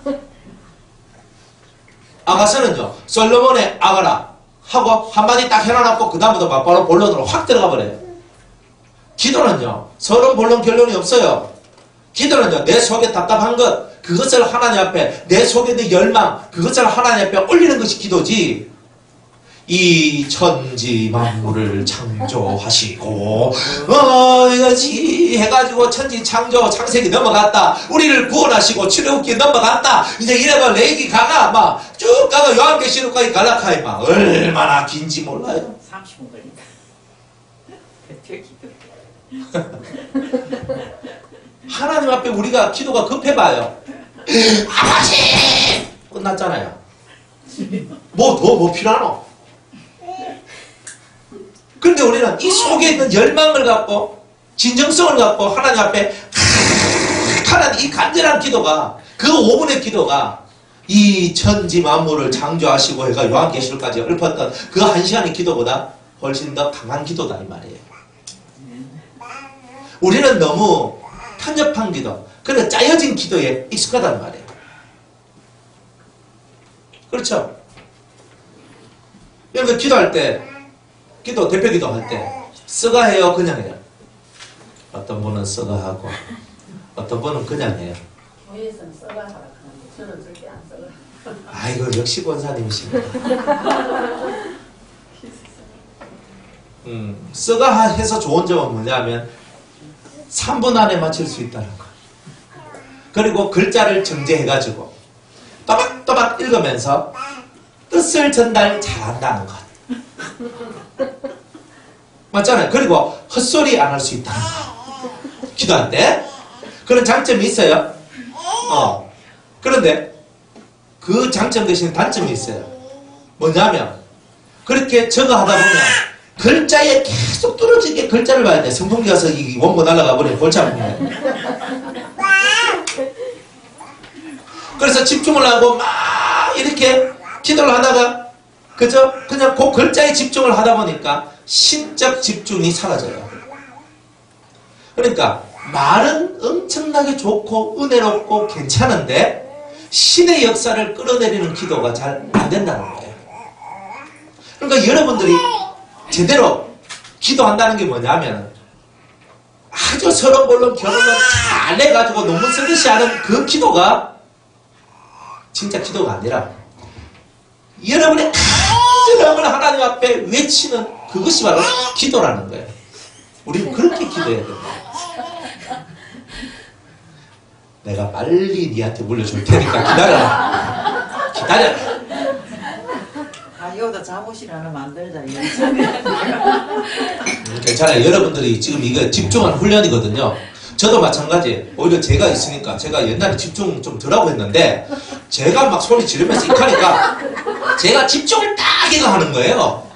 아가서는요 솔로몬의 아가라 하고 한마디 딱 해놔놓고 그 다음부터 막 바로 본론으로 확 들어가 버려요. 기도는요 서론 본론 결론이 없어요. 기도는요 내 속에 답답한 것 그것을 하나님 앞에 내 속에 있는 열망 그것을 하나님 앞에 올리는 것이 기도지. 이 천지 만물을 창조하시고 이거지 해가지고 천지 창조 창세기 넘어갔다. 우리를 구원하시고 출애굽기 넘어갔다. 이제 이래가 레이기 가가 막 쭉 가가 요한계시록까지 갈라카이 막 얼마나 긴지 몰라요. 30분 걸린다. 하나님 앞에 우리가 기도가 급해봐요. 아버지 끝났잖아요. 뭐 필요하노? 그런데 우리는 이 속에 있는 열망을 갖고 진정성을 갖고 하나님 앞에 하나님 이 간절한 기도가 그 5분의 기도가 이 천지 만물을 창조하시고 해가 요한계시록까지 읊었던 그 1시간의 기도보다 훨씬 더 강한 기도다 이 말이에요. 우리는 너무 편협한 기도 그래서 짜여진 기도에 익숙하단 말이에요. 그렇죠? 여러분 기도할 때 대표 기도할 때 쓰가 해요 그냥 해요? 어떤 분은 쓰가 하고 어떤 분은 그냥 해요. 교회에서는 써가 하라 하는데 저는 절대 안 써가. 아이고 역시 권사님이시네. 쓰가 해서 좋은 점은 뭐냐면 3분 안에 맞출 수 있다는 거. 그리고 글자를 정제해가지고 또박또박 읽으면서 뜻을 전달 잘한다는 것. 맞잖아요. 그리고 헛소리 안 할 수 있다는 거. 기도할 때 그런 장점이 있어요. 그런데 그 장점 대신 단점이 있어요. 뭐냐면 그렇게 적어 하다 보면 글자에 계속 뚫어지게 글자를 봐야 돼. 선풍기 가서 이 원고 날아가 버리면 골치 아프네. 그래서 집중을 하고 막 이렇게 기도를 하다가 그저 그냥 그 글자에 집중을 하다 보니까 신적 집중이 사라져요. 그러니까 말은 엄청나게 좋고 은혜롭고 괜찮은데 신의 역사를 끌어내리는 기도가 잘 안 된다는 거예요. 그러니까 여러분들이 제대로 기도한다는 게 뭐냐면 아주 서로 물론 결혼을 잘 해가지고 논문 쓰듯이 하는 그 기도가 진짜 기도가 아니라 여러분의 간절함을 하나님 앞에 외치는 그것이 바로 기도라는 거예요. 우리는 그렇게 기도해야 된다. 내가 빨리 니한테 물려줄 테니까 기다려라. 기다려라. 여기다 잠옷실 하나 만들자. 괜찮아요. 여러분들이 지금 이거 집중하는 훈련이거든요. 저도 마찬가지. 오히려 제가 있으니까 제가 옛날에 집중 좀 덜하고 했는데 제가 막 소리 지르면서 익하니까 제가 집중을 딱 이거 하는 거예요.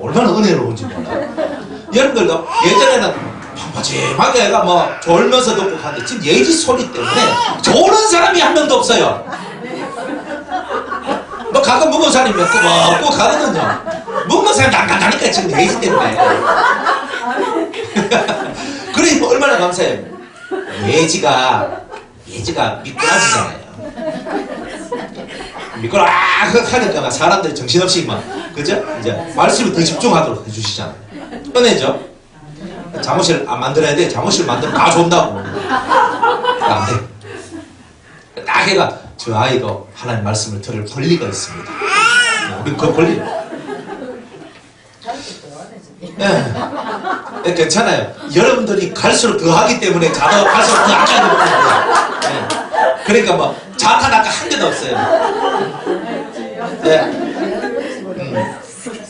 얼마나 은혜로운지 몰라요. 여러분들도 예전에는 마지막에 애가 뭐 졸면서 듣고 가는데 지금 예지 소리 때문에 조는 사람이 한 명도 없어요. 뭐 가끔 묵은 사람이 몇 고 가거든요. 묵은 사람이 안 가니까 지금 예지 때문에. 그러니까 얼마나 감사해요. 예지가 미꾸라지잖아요. 미꾸라 하니까 사람들이 정신없이 막 그죠? 이제 말씀을 더 집중하도록 해주시잖아요. 은혜죠? 잠옷을 안 만들어야 돼. 잠옷을 만들면 다 좋은다고. 안 돼. 딱 해가 저 아이도 하나님 말씀을 들을 권리가 있습니다. 우리 그 권리. 네. 괜찮아요. 여러분들이 갈수록 더 하기 때문에 자도 갈수록 더 안 하는 거예요. 네. 그러니까 뭐 자탄 아까 한 개도 없어요. 네.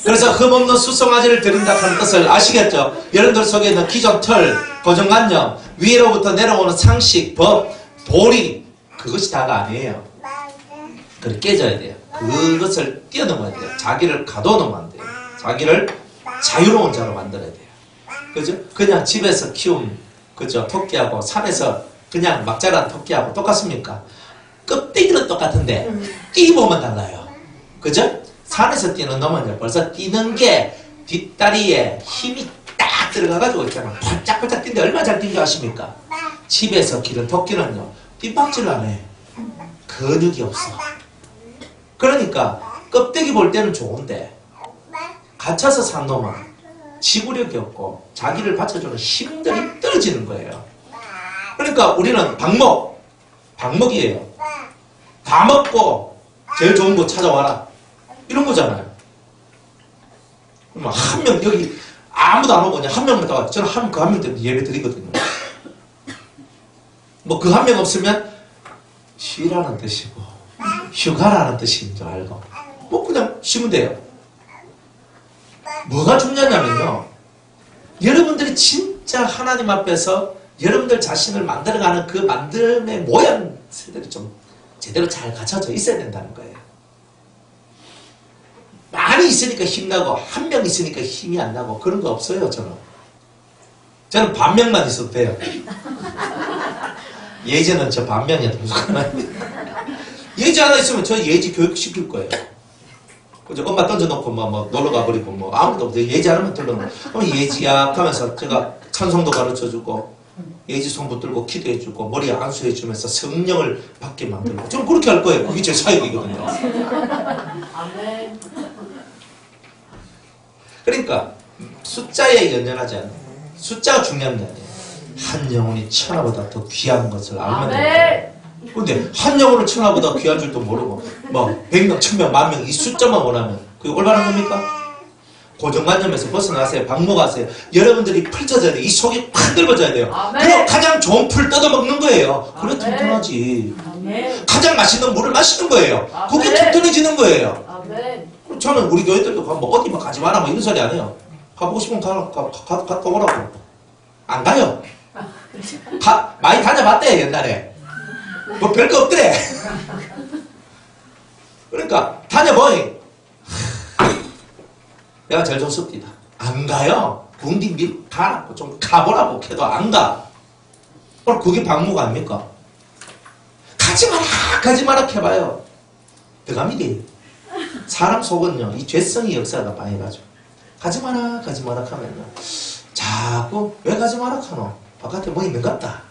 그래서 흠없는 수송아지를 드린다 하는 뜻을 아시겠죠? 여러분들 속에 있는 기존 틀, 고정관념, 위로부터 내려오는 상식, 법, 도리 그것이 다가 아니에요. 그걸 깨져야 돼요. 그것을 뛰어넘어야 돼요. 자기를 가둬놓으면 안 돼요. 자기를 자유로운 자로 만들어야 돼요. 그죠? 그냥 집에서 키운 그죠? 토끼하고 산에서 그냥 막 자란 토끼하고 똑같습니까? 껍데기는 똑같은데 뛰보면 달라요. 그죠? 산에서 뛰는 놈은 벌써 뛰는 게 뒷다리에 힘이 딱 들어가가지고 있잖아. 바짝바짝 뛰는데 얼마나 잘 뛴 줄 아십니까? 집에서 기른 토끼는요, 뒷박질 안 해. 근육이 없어. 그러니까 껍데기 볼 때는 좋은데 갇혀서 산 놈은 지구력이 없고 자기를 받쳐주는 힘들이 떨어지는 거예요. 그러니까 우리는 방목이에요. 다 먹고 제일 좋은 거 찾아와라. 이런 거잖아요. 그러면 한 명 여기 아무도 안 오고 그냥 한 명만 따와. 저는 그 한 명 때문에 예배 드리거든요. 뭐 그 한 명 없으면 쉬라는 뜻이고 휴가라는 뜻인 줄 알고 뭐 그냥 쉬면 돼요. 뭐가 중요하냐면요, 여러분들이 진짜 하나님 앞에서 여러분들 자신을 만들어가는 그 만듦의 모양 세대로 좀 제대로 잘 갖춰져 있어야 된다는 거예요. 많이 있으니까 힘나고 한 명 있으니까 힘이 안 나고 그런 거 없어요. 저는 반명만 있어도 돼요. 예지는 저 반명이야. 예지 하나 있으면 저 예지 교육 시킬 거예요. 그죠? 엄마 던져놓고 뭐 놀러 가버리고 뭐 아무도 없어요. 예지 하나만 들러놓고 그럼 예지야 하면서 제가 찬송도 가르쳐주고 예지 손 붙들고 기도해주고 머리에 안수해주면서 성령을 받게 만들고 저는 그렇게 할 거예요. 그게 제 사역이거든요. 아멘. 그러니까 숫자에 연연하지 않아요. 숫자가 중요한 게 아니에요. 한 영혼이 천하보다 더 귀한 것을 알면 돼요. 근데 한 영혼을 천하보다 귀한 줄도 모르고 뭐 100명, 1000명, 10,000명 이 숫자만 원하면 그게 올바른 겁니까? 고정관념에서 벗어나세요. 방목하세요. 여러분들이 펼쳐져야 돼요. 이 속이 팍 넓어져야 돼요. 그럼 가장 좋은 풀 뜯어먹는 거예요. 그래 튼튼하지. 가장 맛있는 물을 마시는 거예요. 그게 튼튼해지는 거예요. 저는 우리 교회들도 뭐 어디 가지 마라 뭐 이런 소리 안 해요. 가보고 싶으면 갔다 오라고. 안 가요. 많이 다녀봤대 옛날에. 뭐 별거 없더래. 그러니까 다녀보니 내가 제일 좋습니다. 안 가요. 군디 밀 가라고 좀 가보라고 해도 안 가. 그게 방목 아닙니까? 가지 마라 해봐요. 대감이 돼. 사람 속은요, 이 죄성이 역사가 많이 가죠. 가지 마라 하면요, 자꾸 왜 가지 마라 하노? 바깥에 뭐 있는 것 같다.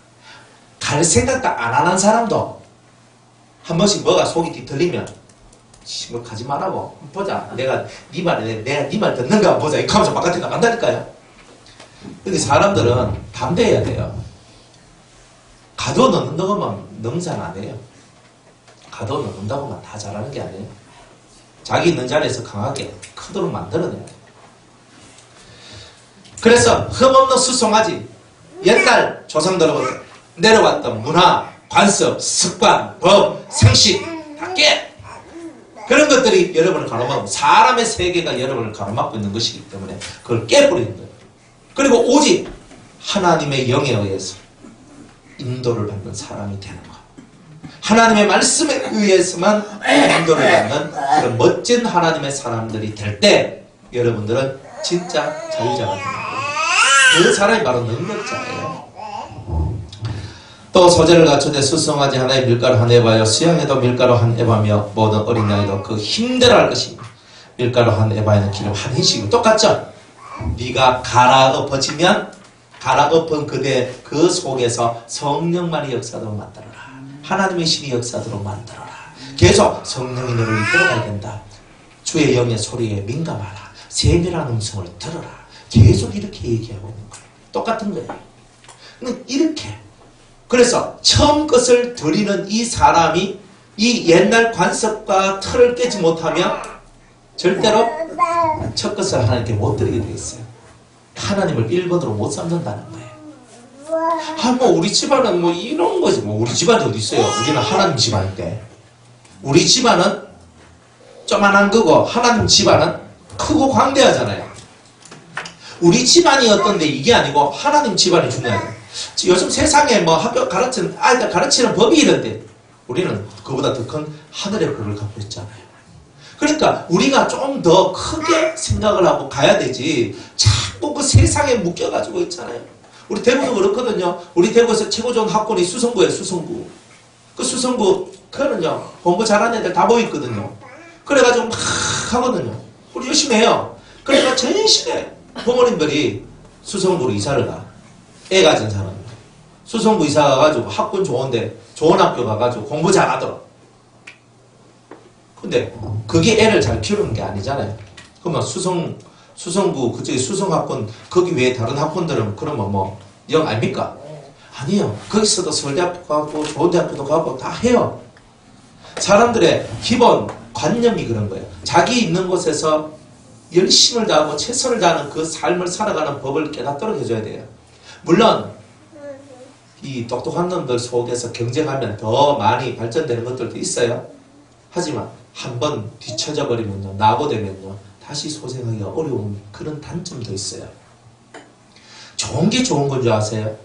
갈 생각도 안 하는 사람도 한 번씩 뭐가 속이 뒤틀리면 뭐 가지 말라고 보자. 내가 네 말 듣는가 한번 보자. 이렇게 하면서 바깥에 나간다니까요. 근데 사람들은 담대해야 돼요. 가둬 넣는다고만 능산 안 해요. 가둬 넣는다고만 다 잘하는 게 아니에요. 자기 있는 자리에서 강하게 크도록 만들어내야 돼요. 그래서 흠없는 수송아지, 옛날 조상들로부터 내려왔던 문화, 관습, 습관, 법, 상식 다 깨! 그런 것들이 여러분을 가로막고 사람의 세계가 여러분을 가로막고 있는 것이기 때문에 그걸 깨버리는 거예요. 그리고 오직 하나님의 영에 의해서 인도를 받는 사람이 되는 거예요. 하나님의 말씀에 의해서만 인도를 받는 그런 멋진 하나님의 사람들이 될 때 여러분들은 진짜 자유자가 되는 거예요. 그 사람이 바로 능력자예요. 또 소재를 갖추되 수송아지 하나에 밀가루 한 에바여 수양에도 밀가루 한 에바며 모든 어린 양에도 그 힘대로 할 것입니다. 밀가루 한 에바에는 기름 한 hin씩이고 똑같죠? 네가 갈아엎어지면 갈아엎은 그 속에서 성령만의 역사도 만들어라. 하나님의 신의 역사도 만들어라. 계속 성령이 너를 이끌어가야 된다. 주의 영의 소리에 민감하라. 세밀한 음성을 들어라. 계속 이렇게 얘기하고 있는 거예요. 똑같은 거예요. 이렇게 그래서 처음 것을 드리는 이 사람이 이 옛날 관습과 틀을 깨지 못하면 절대로 첫 것을 하나님께 못 드리게 되겠어요. 하나님을 1번으로 못 삼는다는 거예요. 뭐 우리 집안은 뭐 이런 거지. 뭐 우리 집안이 어디 있어요? 우리는 하나님 집안인데. 우리 집안은 조만한 거고 하나님 집안은 크고 광대하잖아요. 우리 집안이 어떤데 이게 아니고 하나님 집안이 중요하죠. 요즘 세상에 뭐 학교 가르치는 아이들 가르치는 법이 이런데 우리는 그보다 더 큰 하늘의 법을 갖고 있잖아요. 그러니까 우리가 좀 더 크게 생각을 하고 가야 되지 자꾸 그 세상에 묶여가지고 있잖아요. 우리 대구도 그렇거든요. 우리 대구에서 최고 좋은 학군이 수성구예요. 수성구. 그 수성구 그거는요, 공부 잘하는 애들 다 모이거든요. 그래가지고 막 하거든요. 우리 열심히 해요. 그러니까 전신에 부모님들이 수성구로 이사를 가. 애 가진 사람. 수성구 이사 가가지고 학군 좋은데, 좋은 학교 가가지고 공부 잘하더라. 근데 그게 애를 잘 키우는 게 아니잖아요. 그러면 수성구, 그쪽에 수성학군, 거기 외에 다른 학군들은 그러면 뭐, 영 아닙니까? 아니에요. 거기서도 서울대학교 가고, 좋은 대학교도 가고 다 해요. 사람들의 기본 관념이 그런 거예요. 자기 있는 곳에서 열심을 다하고 최선을 다하는 그 삶을 살아가는 법을 깨닫도록 해줘야 돼요. 물론 이 똑똑한 놈들 속에서 경쟁하면 더 많이 발전되는 것들도 있어요. 하지만 한번 뒤쳐져 버리면요, 나고되면요, 다시 소생하기가 어려운 그런 단점도 있어요. 좋은 게 좋은 건 줄 아세요?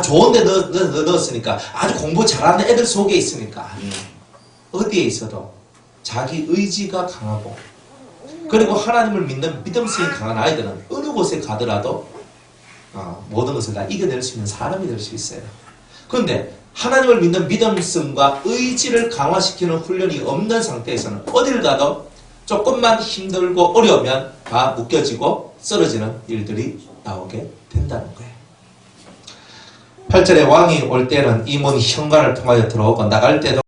좋은데 넣었으니까, 아주 공부 잘하는 애들 속에 있으니까. 아니에요. 어디에 있어도 자기 의지가 강하고, 그리고 하나님을 믿는 믿음성이 강한 아이들은 어느 곳에 가더라도 모든 것을 다 이겨낼 수 있는 사람이 될 수 있어요. 그런데 하나님을 믿는 믿음성과 의지를 강화시키는 훈련이 없는 상태에서는 어딜 가도 조금만 힘들고 어려우면 다 묶여지고 쓰러지는 일들이 나오게 된다는 거예요. 8절에 왕이 올 때는 이 문 현관을 통하여 들어오고 나갈 때도,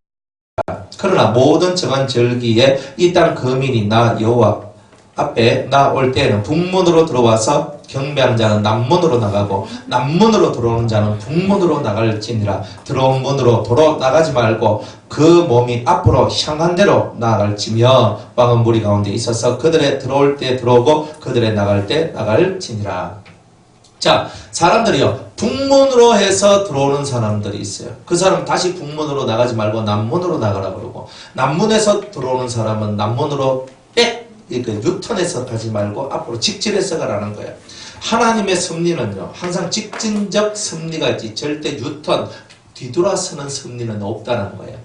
그러나 모든 정한 절기에 이 땅 거민이 나 여호와 앞에 나 올 때에는 북문으로 들어와서 경배하는 자는 남문으로 나가고 남문으로 들어오는 자는 북문으로 나갈지니라. 들어온 문으로 도로 나가지 말고 그 몸이 앞으로 향한 대로 나갈지며 왕은 무리 가운데 있어서 그들의 들어올 때 들어오고 그들의 나갈 때 나갈지니라. 자, 사람들이요, 북문으로 해서 들어오는 사람들이 있어요. 그 사람 다시 북문으로 나가지 말고 남문으로 나가라 그러고, 남문에서 들어오는 사람은 남문으로 유턴해서 가지 말고 앞으로 직진해서 가라는 거예요. 하나님의 섭리는요, 항상 직진적 섭리가 있지 절대 유턴, 뒤돌아서는 섭리는 없다는 거예요.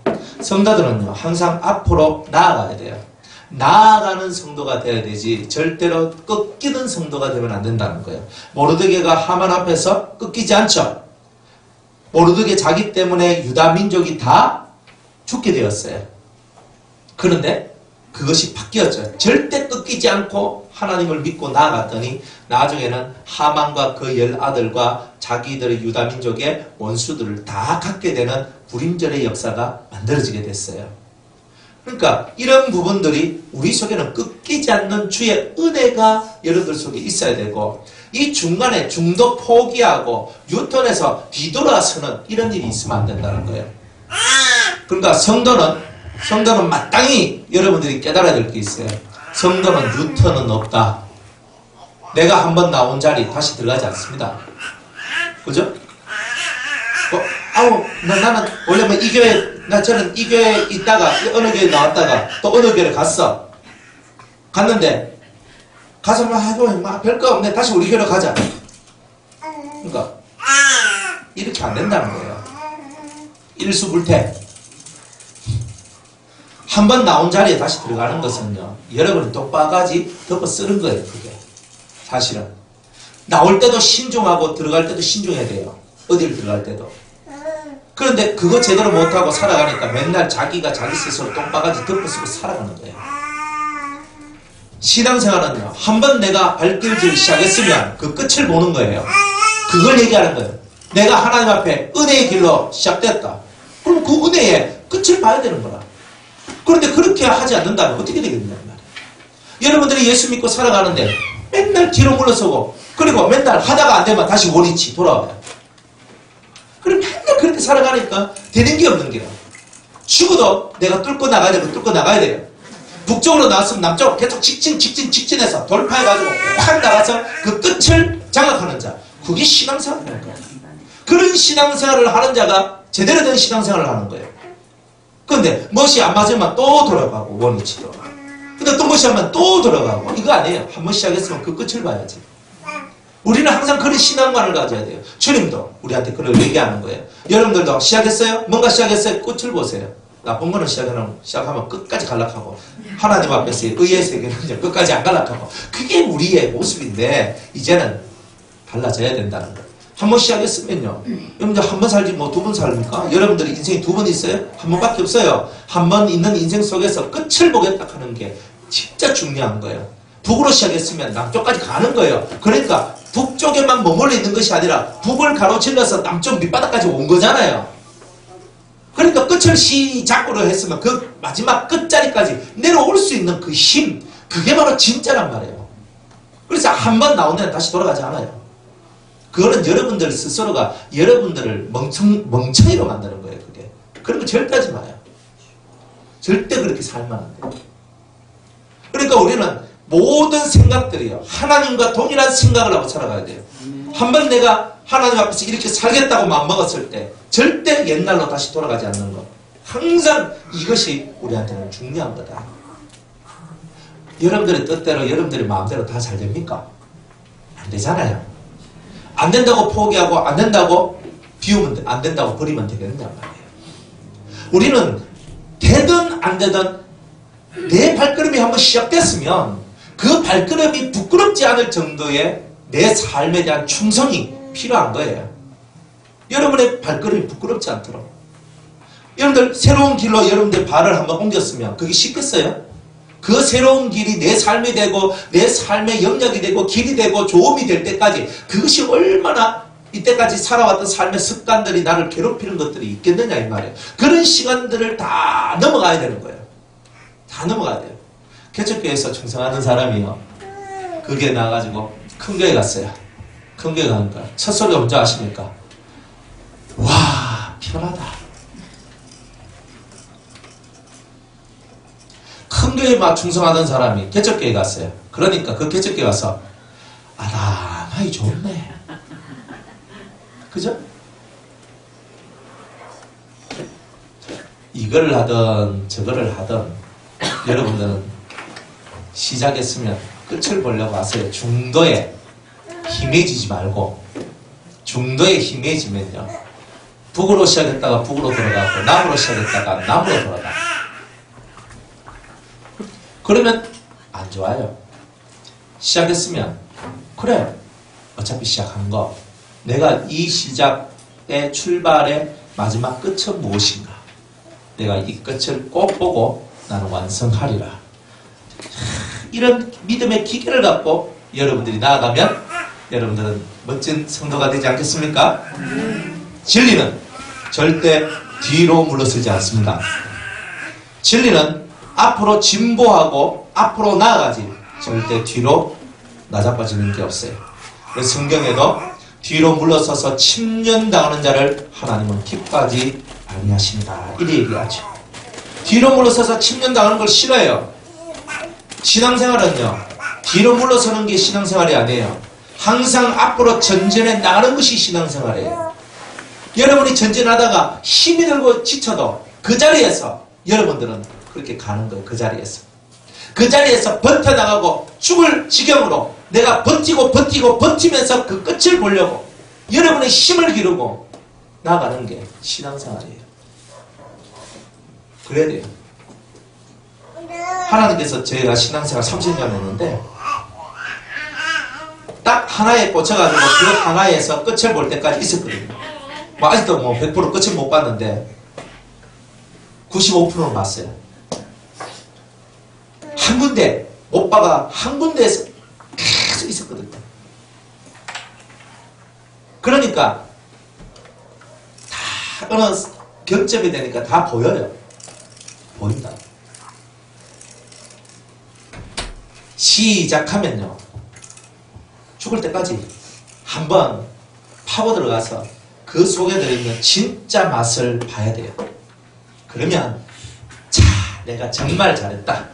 성도들은요, 항상 앞으로 나아가야 돼요. 나아가는 성도가 돼야 되지 절대로 꺾이는 성도가 되면 안 된다는 거예요. 모르드게가 하만 앞에서 꺾이지 않죠. 모르드게 자기 때문에 유다 민족이 다 죽게 되었어요. 그런데 그것이 바뀌었죠. 절대 꺾이지 않고 하나님을 믿고 나아갔더니 나중에는 하만과 그 10아들과 자기들의 유다 민족의 원수들을 다 갖게 되는 불임절의 역사가 만들어지게 됐어요. 그러니까 이런 부분들이 우리 속에는 꺾이지 않는 주의 은혜가 여러분들 속에 있어야 되고, 이 중간에 중도 포기하고 유턴해서 뒤돌아서는 이런 일이 있으면 안 된다는 거예요. 그러니까 성도는 마땅히 여러분들이 깨달아야 될 게 있어요. 성도는 유턴은 없다. 내가 한번 나온 자리 다시 들어가지 않습니다. 그죠? 나는 원래 뭐 이 교회, 저는 이 교회에 있다가 어느 교회에 나왔다가 또 어느 교회를 갔어. 갔는데 가서 별거 없네, 다시 우리 교회로 가자. 그러니까 이렇게 안 된다는 거예요. 일수불태. 한번 나온 자리에 다시 들어가는 것은요, 여러분이 똑바가지 덮어 쓰는 거예요. 그게 사실은 나올 때도 신중하고 들어갈 때도 신중해야 돼요. 어디를 들어갈 때도. 그런데 그거 제대로 못하고 살아가니까 맨날 자기가 자기 스스로 똥바가지 덮어쓰고 살아가는 거예요. 신앙생활은요, 한번 내가 발길질 시작했으면 그 끝을 보는 거예요. 그걸 얘기하는 거예요. 내가 하나님 앞에 은혜의 길로 시작됐다. 그럼 그 은혜의 끝을 봐야 되는 거라. 그런데 그렇게 하지 않는다면 어떻게 되겠느냐 말이에요. 여러분들이 예수 믿고 살아가는데 맨날 뒤로 물러서고, 그리고 맨날 하다가 안 되면 다시 원위치 돌아와요. 그럼 맨날 그렇게 살아가니까 되는 게 없는 게요. 죽어도 내가 뚫고 나가야 되고 뚫고 나가야 돼요. 북쪽으로 나왔으면 남쪽으로 계속 직진해서 돌파해가지고 확 나가서 그 끝을 장악하는 자. 그게 신앙생활이라는 거예요. 그런 신앙생활을 하는 자가 제대로 된 신앙생활을 하는 거예요. 그런데 멋이 안 맞으면 또 돌아가고 원위치로. 근데 또 멋이 하면 또 돌아가고. 이거 아니에요. 한번 시작했으면 그 끝을 봐야지. 우리는 항상 그런 신앙관을 가져야 돼요. 주님도 우리한테 그걸 얘기하는 거예요. 여러분들도 시작했어요? 뭔가 시작했어요? 끝을 보세요. 나쁜 거는 시작하면 끝까지 간락하고, 하나님 앞에서의 의의 세계는 끝까지 안 간락하고, 그게 우리의 모습인데 이제는 달라져야 된다는 거예요. 한 번 시작했으면요. 여러분들 한 번 살지 뭐 두 번 삽니까? 여러분들이 인생이 두 번 있어요? 한 번밖에 없어요. 한 번 있는 인생 속에서 끝을 보겠다 하는 게 진짜 중요한 거예요. 북으로 시작했으면 남쪽까지 가는 거예요. 그러니까 북쪽에만 머물러 있는 것이 아니라 북을 가로질러서 남쪽 밑바닥까지 온 거잖아요. 그러니까 끝을 시작으로 했으면 그 마지막 끝자리까지 내려올 수 있는 그 힘, 그게 바로 진짜란 말이에요. 그래서 한 번 나온 데는 다시 돌아가지 않아요. 그거는 여러분들 스스로가 여러분들을 멍청이로 만드는 거예요. 그게. 그런 거 절대 하지 마요. 절대 그렇게 살면 안 돼요. 그러니까 우리는 모든 생각들이요, 하나님과 동일한 생각을 하고 살아가야 돼요. 한번 내가 하나님 앞에서 이렇게 살겠다고 마음먹었을 때 절대 옛날로 다시 돌아가지 않는 것. 항상 이것이 우리한테는 중요한 거다. 여러분들의 뜻대로 여러분들의 마음대로 다 잘 됩니까? 안 되잖아요. 안 된다고 포기하고 안 된다고 비우면 안 된다고 버리면 되겠느냐 말이에요. 우리는 되든 안 되든 내 발걸음이 한번 시작됐으면 그 발걸음이 부끄럽지 않을 정도의 내 삶에 대한 충성이 필요한 거예요. 여러분의 발걸음이 부끄럽지 않도록. 여러분들 새로운 길로 여러분들 발을 한번 옮겼으면 그게 쉽겠어요? 그 새로운 길이 내 삶이 되고 내 삶의 영역이 되고 길이 되고 조음이 될 때까지 그것이 얼마나 이때까지 살아왔던 삶의 습관들이 나를 괴롭히는 것들이 있겠느냐 이 말이에요. 그런 시간들을 다 넘어가야 되는 거예요. 다 넘어가야 돼요. 개척교회에서 충성하는 사람이요, 그게 나가지고 큰 교회 갔어요. 큰 교회 가니까 첫 소리가 뭔지 아십니까? 와, 편하다. 큰 교회만 충성하던 사람이 개척교회 갔어요. 그러니까 그 개척교회 가서 아담하이 좋네. 그죠? 이걸 하든 저거를 하든 여러분들은 시작했으면 끝을 보려고 하세요. 중도에 힘해지지 말고, 중도에 힘해지면요, 북으로 시작했다가 북으로 돌아가고 남으로 시작했다가 남으로 돌아가. 그러면 안 좋아요. 시작했으면 그래, 어차피 시작한 거, 내가 이 시작의 출발의 마지막 끝은 무엇인가, 내가 이 끝을 꼭 보고 나는 완성하리라. 이런 믿음의 기계를 갖고 여러분들이 나아가면 여러분들은 멋진 성도가 되지 않겠습니까? 진리는 절대 뒤로 물러서지 않습니다. 진리는 앞으로 진보하고 앞으로 나아가지 절대 뒤로 나자빠지는 게 없어요. 그래서 성경에도 뒤로 물러서서 침련당하는 자를 하나님은 기뻐하지 아니하십니다, 이래 얘기하죠. 뒤로 물러서서 침련당하는 걸 싫어해요. 신앙생활은요, 뒤로 물러서는 게 신앙생활이 아니에요. 항상 앞으로 전진해 나가는 것이 신앙생활이에요. 여러분이 전진하다가 힘이 들고 지쳐도 그 자리에서 여러분들은 그렇게 가는 거예요. 그 자리에서. 그 자리에서 버텨나가고 죽을 지경으로 내가 버티고 버티면서 그 끝을 보려고 여러분의 힘을 기르고 나가는 게 신앙생활이에요. 그래야 돼요. 하나님께서 저희가 신앙생활 30년 했는데 딱 하나에 꽂혀가지고 그 하나에서 끝을 볼 때까지 있었거든요. 뭐 아직도 뭐 100% 끝을 못 봤는데 95%는 봤어요. 한 군데, 오빠가 한 군데에서 계속 있었거든요. 그러니까 다 어느 경점이 되니까 다 보여요. 보인다. 시작하면요, 죽을 때까지 한번 파고 들어가서 그 속에 들어있는 진짜 맛을 봐야 돼요. 그러면 자, 내가 정말 잘했다.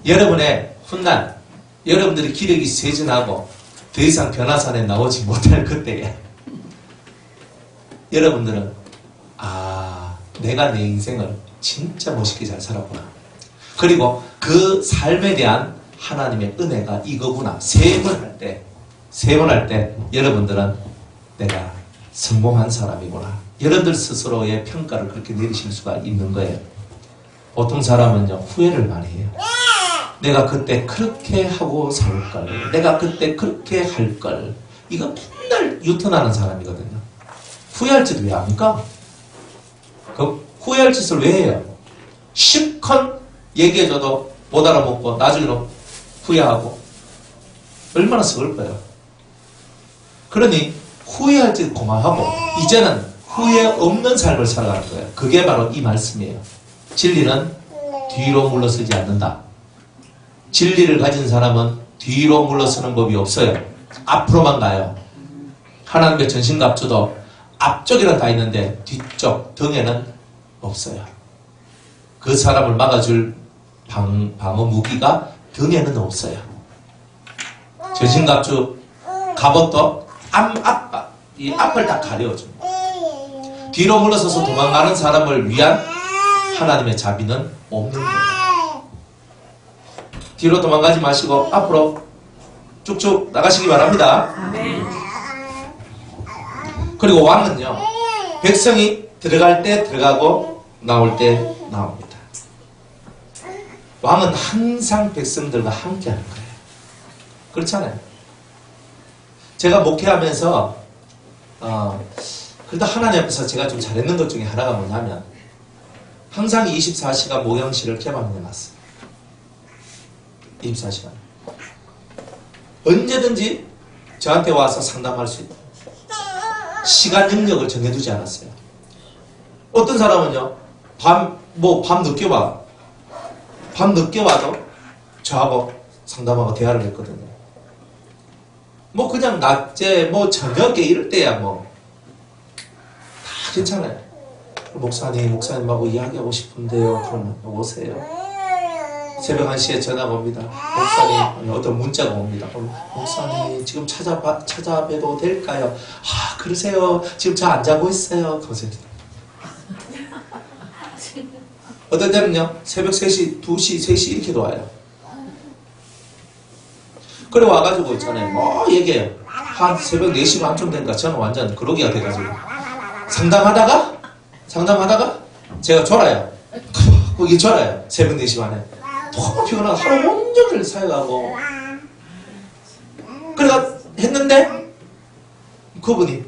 여러분의 훗날 여러분들의 기력이 쇠진하고 더 이상 변화산에 나오지 못할 그때에 여러분들은 내가 내 인생을 진짜 멋있게 잘 살았구나. 그리고 그 삶에 대한 하나님의 은혜가 이거구나. 세 번 할 때 여러분들은 내가 성공한 사람이구나. 여러분들 스스로의 평가를 그렇게 내리실 수가 있는 거예요. 보통 사람은요, 후회를 많이 해요. 내가 그때 그렇게 하고 살걸, 내가 그때 그렇게 할걸. 이거 맨날 유턴하는 사람이거든요. 후회할 짓 왜 합니까? 그 후회할 짓을 왜 해요? 실컷 얘기해줘도 못 알아먹고 나중에는 후회하고 얼마나 서글퍼요. 그러니 후회할 짓 그만하고 이제는 후회 없는 삶을 살아가는 거예요. 그게 바로 이 말씀이에요. 진리는 뒤로 물러서지 않는다. 진리를 가진 사람은 뒤로 물러서는 법이 없어요. 앞으로만 가요. 하나님의 전신갑주도 앞쪽에는 다 있는데 뒤쪽 등에는 없어요. 그 사람을 막아줄 방어 무기가 등에는 없어요. 전신갑주 갑옷도 이 앞을 다 가려줍니다. 뒤로 물러서서 도망가는 사람을 위한 하나님의 자비는 없는 거예요. 뒤로 도망가지 마시고 앞으로 쭉쭉 나가시기 바랍니다. 그리고 왕은요, 백성이 들어갈 때 들어가고 나올 때 나옵니다. 왕은 항상 백성들과 함께 하는 거예요. 그렇잖아요. 제가 목회하면서 그래도 하나님 앞에서 제가 좀 잘했는 것 중에 하나가 뭐냐면 항상 24시간 모형실을 개방해 놨어요. 24시간. 언제든지 저한테 와서 상담할 수 있다. 시간 영역을 정해두지 않았어요. 어떤 사람은요, 밤 늦게 와. 밤 늦게 와도 저하고 상담하고 대화를 했거든요. 뭐 그냥 낮에 뭐 저녁에 이럴 때야 뭐 다 괜찮아요. 목사님하고 이야기하고 싶은데요. 그러면 오세요. 새벽 1시에 전화가 옵니다. 목사님, 어떤 문자가 옵니다. 목사님, 지금 찾아뵈도 될까요? 아, 그러세요. 지금 저 안 자고 있어요. 그러세요. 어떤 때는요, 새벽 3시, 2시, 3시 이렇게도 와요. 그래 와가지고 있잖아요. 뭐 얘기해요. 한 새벽 4시 반쯤 되니까 저는 완전 그러기가 돼가지고. 상담하다가 제가 졸아요. 거기 졸아요. 새벽 4시 반에. 너무 피곤하고 하루 온종일 사역하고. 그래가 했는데 그분이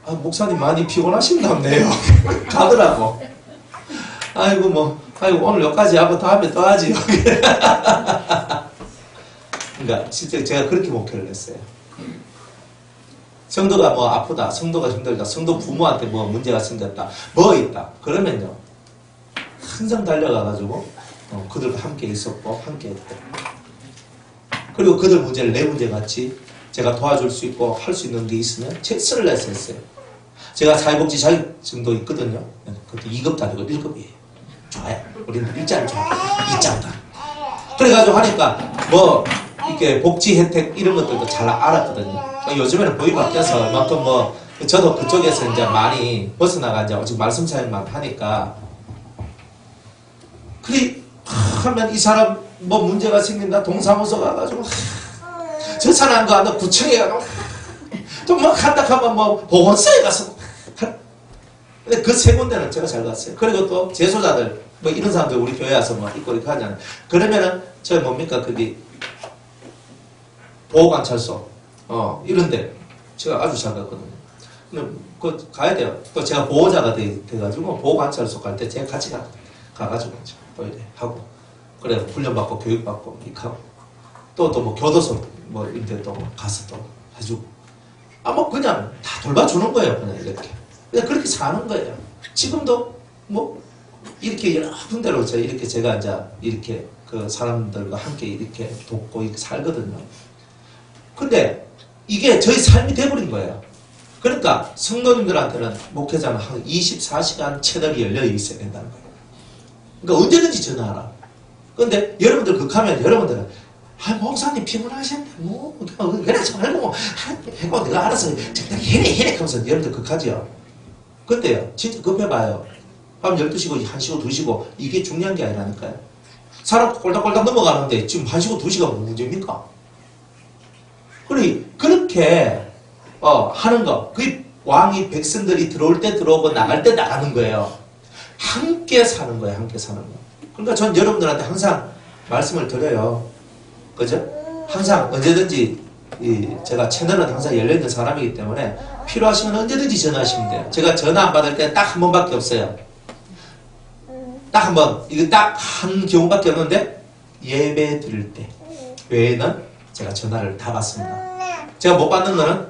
목사님 많이 피곤하신다네요. 가더라고. 아이고 오늘 여기까지 하고 다음에 또 하지. 그러니까 실제 제가 그렇게 목표를 했어요. 성도가 뭐 아프다, 성도가 힘들다, 성도 부모한테 뭐 문제가 생겼다, 뭐 있다. 그러면요, 항상 달려가가지고 그들과 함께 있었고 함께 했고, 그리고 그들 문제를 내 문제 같이 제가 도와줄 수 있고 할 수 있는 게 있으면 최선을 내서 했어요. 제가 사회복지 자격증도 있거든요. 그것도 2급도 아니고 1급이에요. 좋아요. 우리는 1자를 좋아해요. 2자다. 그래가지고 하니까 뭐 이렇게 복지 혜택 이런 것들도 잘 알았거든요. 요즘에는 법이 바뀌어서 이만큼 뭐 저도 그쪽에서 이제 많이 벗어나가 이제 지금 말씀 사역만 하니까 그리 하면 이 사람 뭐 문제가 생긴다 동사무소 가가지고 저 사람 거 구청에 가고 또 뭐 간다 하면 뭐 보건소에 가서 근데 그 세 군데는 제가 잘 갔어요. 그리고 또 재소자들 뭐 이런 사람들 우리 교회 와서 뭐 있고 이렇게 하잖아요. 그러면은 저 뭡니까 그게 보호관찰소 이런데 제가 아주 잘 갔거든요. 근데 그 가야 돼요. 또 제가 보호자가 돼가지고 보호관찰소 갈 때 제가 같이 가가지고 또 이래 하고 그래 훈련받고 교육받고 이렇게 하고 또 뭐 교도소 뭐 이런데 또 가서 또 해주고 뭐 그냥 다 돌봐주는 거예요. 그냥 이렇게 그냥 그렇게 사는 거예요. 지금도 뭐 이렇게 여러 군데로 이렇게 제가 이제 이렇게 그 사람들과 함께 이렇게 돕고 이렇게 살거든요. 근데 이게 저희 삶이 돼버린 거예요. 그러니까 성도님들한테는 목회자는 한 24시간 채널이 열려 있어야 된다는 거예요. 그러니까 언제든지 전화하라. 근데 여러분들 극하면 여러분들은 목사님 피곤하셨네. 그러지 말고 해고 내가 알아서 적당히 해내 하면서 여러분들 극하지요. 근데요 진짜 급해봐요. 밤 12시고 1시고 2시고 이게 중요한 게 아니라니까요. 사람 꼴딱꼴딱 넘어가는데 지금 1시고 2시가 뭐 문제입니까? 그렇게 하는 거. 그 왕이 백성들이 들어올 때 들어오고 나갈 때 나가는 거예요. 함께 사는 거예요. 함께 사는 거. 그러니까 전 여러분들한테 항상 말씀을 드려요. 그죠? 항상 언제든지 제가 채널은 항상 열려있는 사람이기 때문에 필요하시면 언제든지 전화하시면 돼요. 제가 전화 안 받을 때 딱 한 번밖에 없어요. 딱 한 번. 이거 딱 한 경우밖에 없는데 예배 드릴 때 외에는 제가 전화를 다 받습니다. 제가 못 받는 거는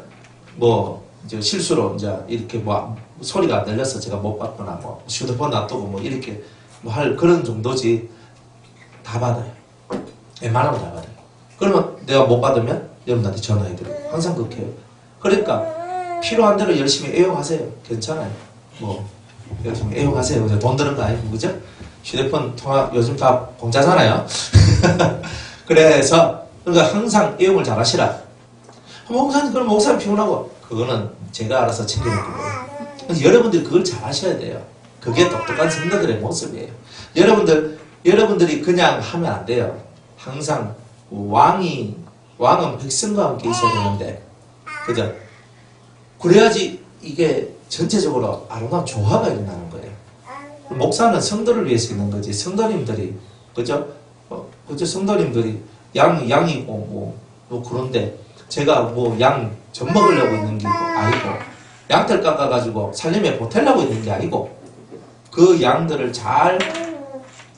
뭐 이제 실수로 이제 이렇게 뭐 소리가 안 들려서 제가 못 받거나 뭐 휴대폰 놔두고 뭐 이렇게 뭐 할 그런 정도지 다 받아요. 웬만하면 다 받아요. 그러면 내가 못 받으면 여러분한테 전화해드려요. 항상 그렇게 해요. 그러니까 필요한 대로 열심히 애용하세요. 괜찮아요. 뭐 열심히 애용하세요. 돈 드는 거 아니고 그죠? 휴대폰 통화 요즘 다 공짜잖아요. 그래서 그러니까 항상 애용을 잘 하시라. 목사님 그럼 목사님 피곤하고 그거는 제가 알아서 챙겨낼 거예요. 그래서 여러분들이 그걸 잘 하셔야 돼요. 그게 똑똑한 성도들의 모습이에요. 여러분들이 그냥 하면 안 돼요. 항상 왕은 백성과 함께 있어야 되는데, 그죠? 그래야지 이게 전체적으로 아름다운 조화가 일어나는 거예요. 목사는 성도를 위해서 있는 거지. 성도님들이, 그죠? 그죠? 성도님들이 양이고, 그런데 제가 뭐 양 젖 먹으려고 있는 게 아니고, 양털 깎아가지고 살림에 보태려고 있는 게 아니고, 그 양들을 잘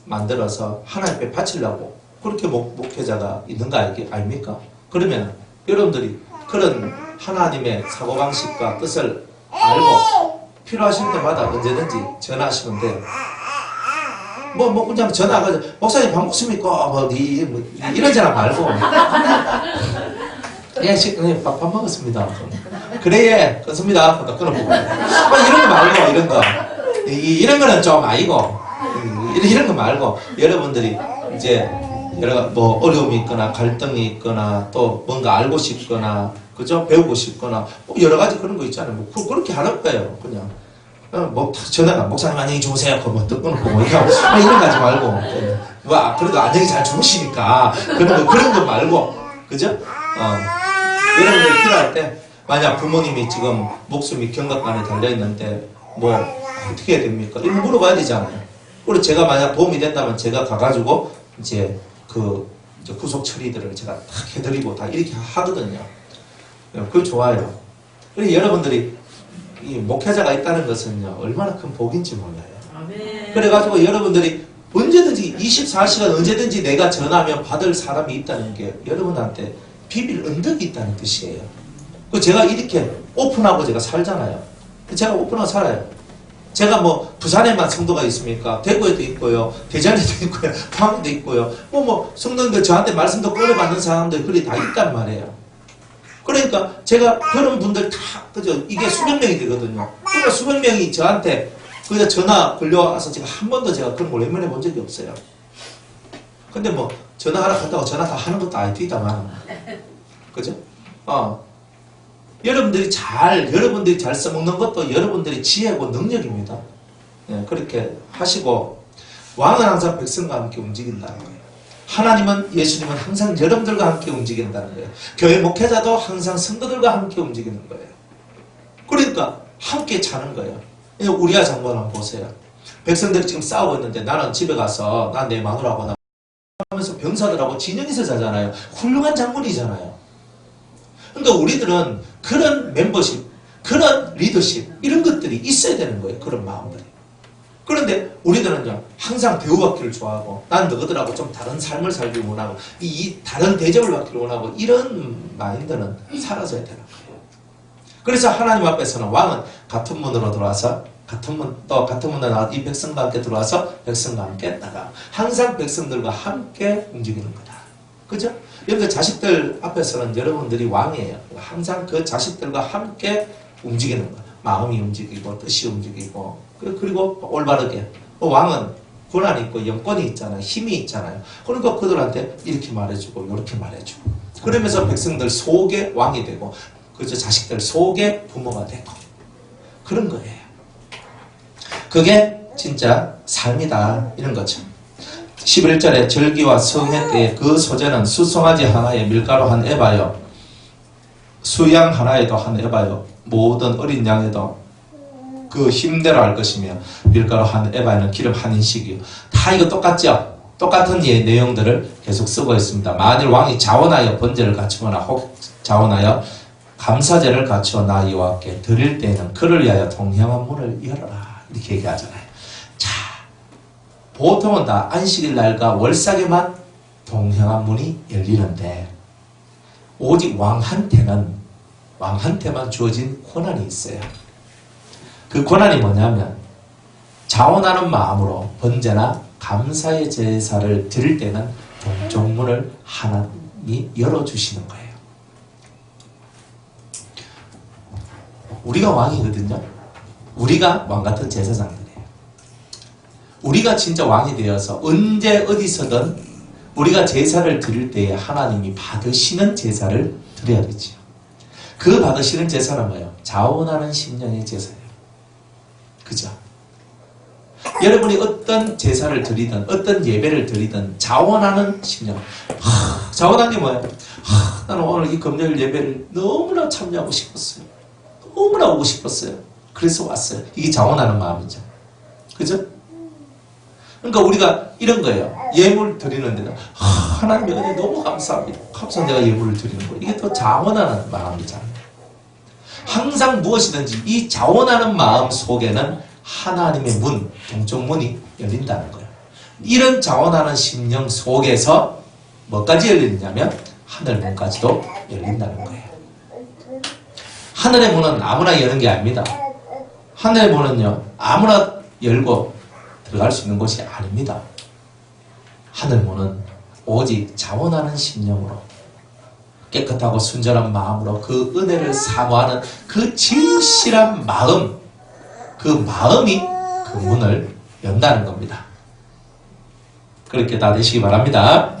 만들어서 하나님께 바치려고 그렇게 목회자가 있는 거 아닙니까? 그러면 여러분들이 그런 하나님의 사고방식과 뜻을 알고 필요하실 때마다 언제든지 전화하시면 돼요. 그냥 전화가 목사님 밥 먹습니까? 이런 전화 말고 예, 밥 먹었습니다. 그래, 끊습니다. 끊어보고 이런 거 말고 이런 거는 좀 아니고 이런 거 말고 여러분들이 이제 뭐 어려움이 있거나 갈등이 있거나 또 뭔가 알고 싶거나 그죠? 배우고 싶거나 여러 가지 그런 거 있잖아요. 뭐 그렇게 하는 거예요. 그냥 전화가 목사님 안녕히 주무세요. 또 끊고 이런 거 하지 말고 그래도 안녕히 잘 주무시니까 그런 거 말고 그죠? 여러분들이 필요할 때 만약 부모님이 지금 목숨이 경각간에 달려있는데 뭐 어떻게 해야 됩니까? 이런 거 물어봐야 되잖아요. 그리고 제가 만약 도움이 된다면 제가 가가지고 이제 이제 후속 처리들을 제가 다 해드리고 다 이렇게 하거든요. 그거 좋아요. 그리고 여러분들이 이 목회자가 있다는 것은요 얼마나 큰 복인지 몰라요. 아멘. 그래가지고 여러분들이 언제든지 24시간 언제든지 내가 전하면 받을 사람이 있다는 게 여러분한테 비빌 언덕이 있다는 뜻이에요. 그 제가 이렇게 오픈하고 제가 살잖아요. 제가 오픈하고 살아요. 제가 뭐 부산에만 성도가 있습니까? 대구에도 있고요, 대전에도 있고요, 포항에도 있고요. 성도님들 저한테 말씀도 끌어받는 사람들 그리 다 있단 말이에요. 그러니까 제가 그런 분들 다 그죠? 이게 수백 명이 되거든요. 그러니까 수백 명이 저한테 그냥 전화 걸려와서 제가 한 번도 제가 그런 걸 외면해 본 적이 없어요. 근데 전화하러 갔다고 전화 다 하는 것도 아니다만, 그죠? 여러분들이 잘 써먹는 것도 여러분들이 지혜고 능력입니다. 네, 그렇게 하시고, 왕은 항상 백성과 함께 움직인다는 거예요. 하나님은, 예수님은 항상 여러분들과 함께 움직인다는 거예요. 교회 목회자도 항상 성도들과 함께 움직이는 거예요. 그러니까, 함께 자는 거예요. 우리아 장관 한번 보세요. 백성들이 지금 싸우고 있는데 나는 집에 가서, 난 내 마누라하고 하면서 병사들하고 진영에서 자잖아요. 훌륭한 장군이잖아요. 그러니까 우리들은 그런 멤버십, 그런 리더십 이런 것들이 있어야 되는 거예요. 그런 마음들이. 그런데 우리들은요 항상 대우받기를 좋아하고 난 너희들하고 좀 다른 삶을 살기 원하고 이 다른 대접을 받기를 원하고 이런 마인드는 사라져야 되는 거예요. 그래서 하나님 앞에서는 왕은 같은 문으로 들어와서 같은 문에 나와 이 백성과 함께 들어와서 백성과 함께 나가. 항상 백성들과 함께 움직이는 거다. 그죠? 여러분들 자식들 앞에서는 여러분들이 왕이에요. 항상 그 자식들과 함께 움직이는 거. 마음이 움직이고 뜻이 움직이고 그리고 올바르게. 왕은 권한이 있고 영권이 있잖아요. 힘이 있잖아요. 그러니까 그들한테 이렇게 말해주고 이렇게 말해주고 그러면서 백성들 속에 왕이 되고 그저 자식들 속에 부모가 되고 그런 거예요. 그게 진짜 삶이다 이런 거죠. 11절에 절기와 성회 때에 그 소재는 수송아지 하나에 밀가루 한 에바요 수양 하나에도 한 에바요 모든 어린 양에도 그 힘대로 할 것이며 밀가루 한 에바에는 기름 한 인씩이요. 다 이거 똑같죠? 똑같은 내용들을 계속 쓰고 있습니다. 만일 왕이 자원하여 번제를 갖추거나 혹 자원하여 감사제를 갖추어 나 여호와께 드릴 때에는 그를 위하여 동행한 문을 열어라. 이렇게 얘기하잖아요. 자, 보통은 다 안식일 날과 월삭에만 동행한 문이 열리는데 오직 왕한테만 주어진 권한이 있어요. 그 권한이 뭐냐면 자원하는 마음으로 번제나 감사의 제사를 드릴 때는 동쪽문을 하나님이 열어주시는 거예요. 우리가 왕이거든요. 우리가 왕같은 제사장들이에요. 우리가 진짜 왕이 되어서 언제 어디서든 우리가 제사를 드릴 때에 하나님이 받으시는 제사를 드려야 되지요. 그 받으시는 제사는 뭐예요? 자원하는 심령의 제사예요. 그죠? 여러분이 어떤 제사를 드리든 어떤 예배를 드리든 자원하는 심령. 자원한 게 뭐예요? 나는 오늘 이 금요일 예배를 너무나 참여하고 싶었어요. 너무나 오고 싶었어요. 그래서 왔어요. 이게 자원하는 마음이죠. 그죠? 그러니까 우리가 이런 거예요. 예물 드리는 데는 하나님의 은혜 너무 감사합니다. 감사해서 내가 예물을 드리는 거예요. 이게 또 자원하는 마음이잖아요. 항상 무엇이든지 이 자원하는 마음 속에는 하나님의 문, 동쪽 문이 열린다는 거예요. 이런 자원하는 심령 속에서 뭐까지 열리느냐면 하늘 문까지도 열린다는 거예요. 하늘의 문은 아무나 여는 게 아닙니다. 하늘의 문은요, 아무나 열고 들어갈 수 있는 곳이 아닙니다. 하늘 문은 오직 자원하는 심령으로 깨끗하고 순전한 마음으로 그 은혜를 사모하는 그 진실한 마음, 그 마음이 그 문을 연다는 겁니다. 그렇게 다 되시기 바랍니다.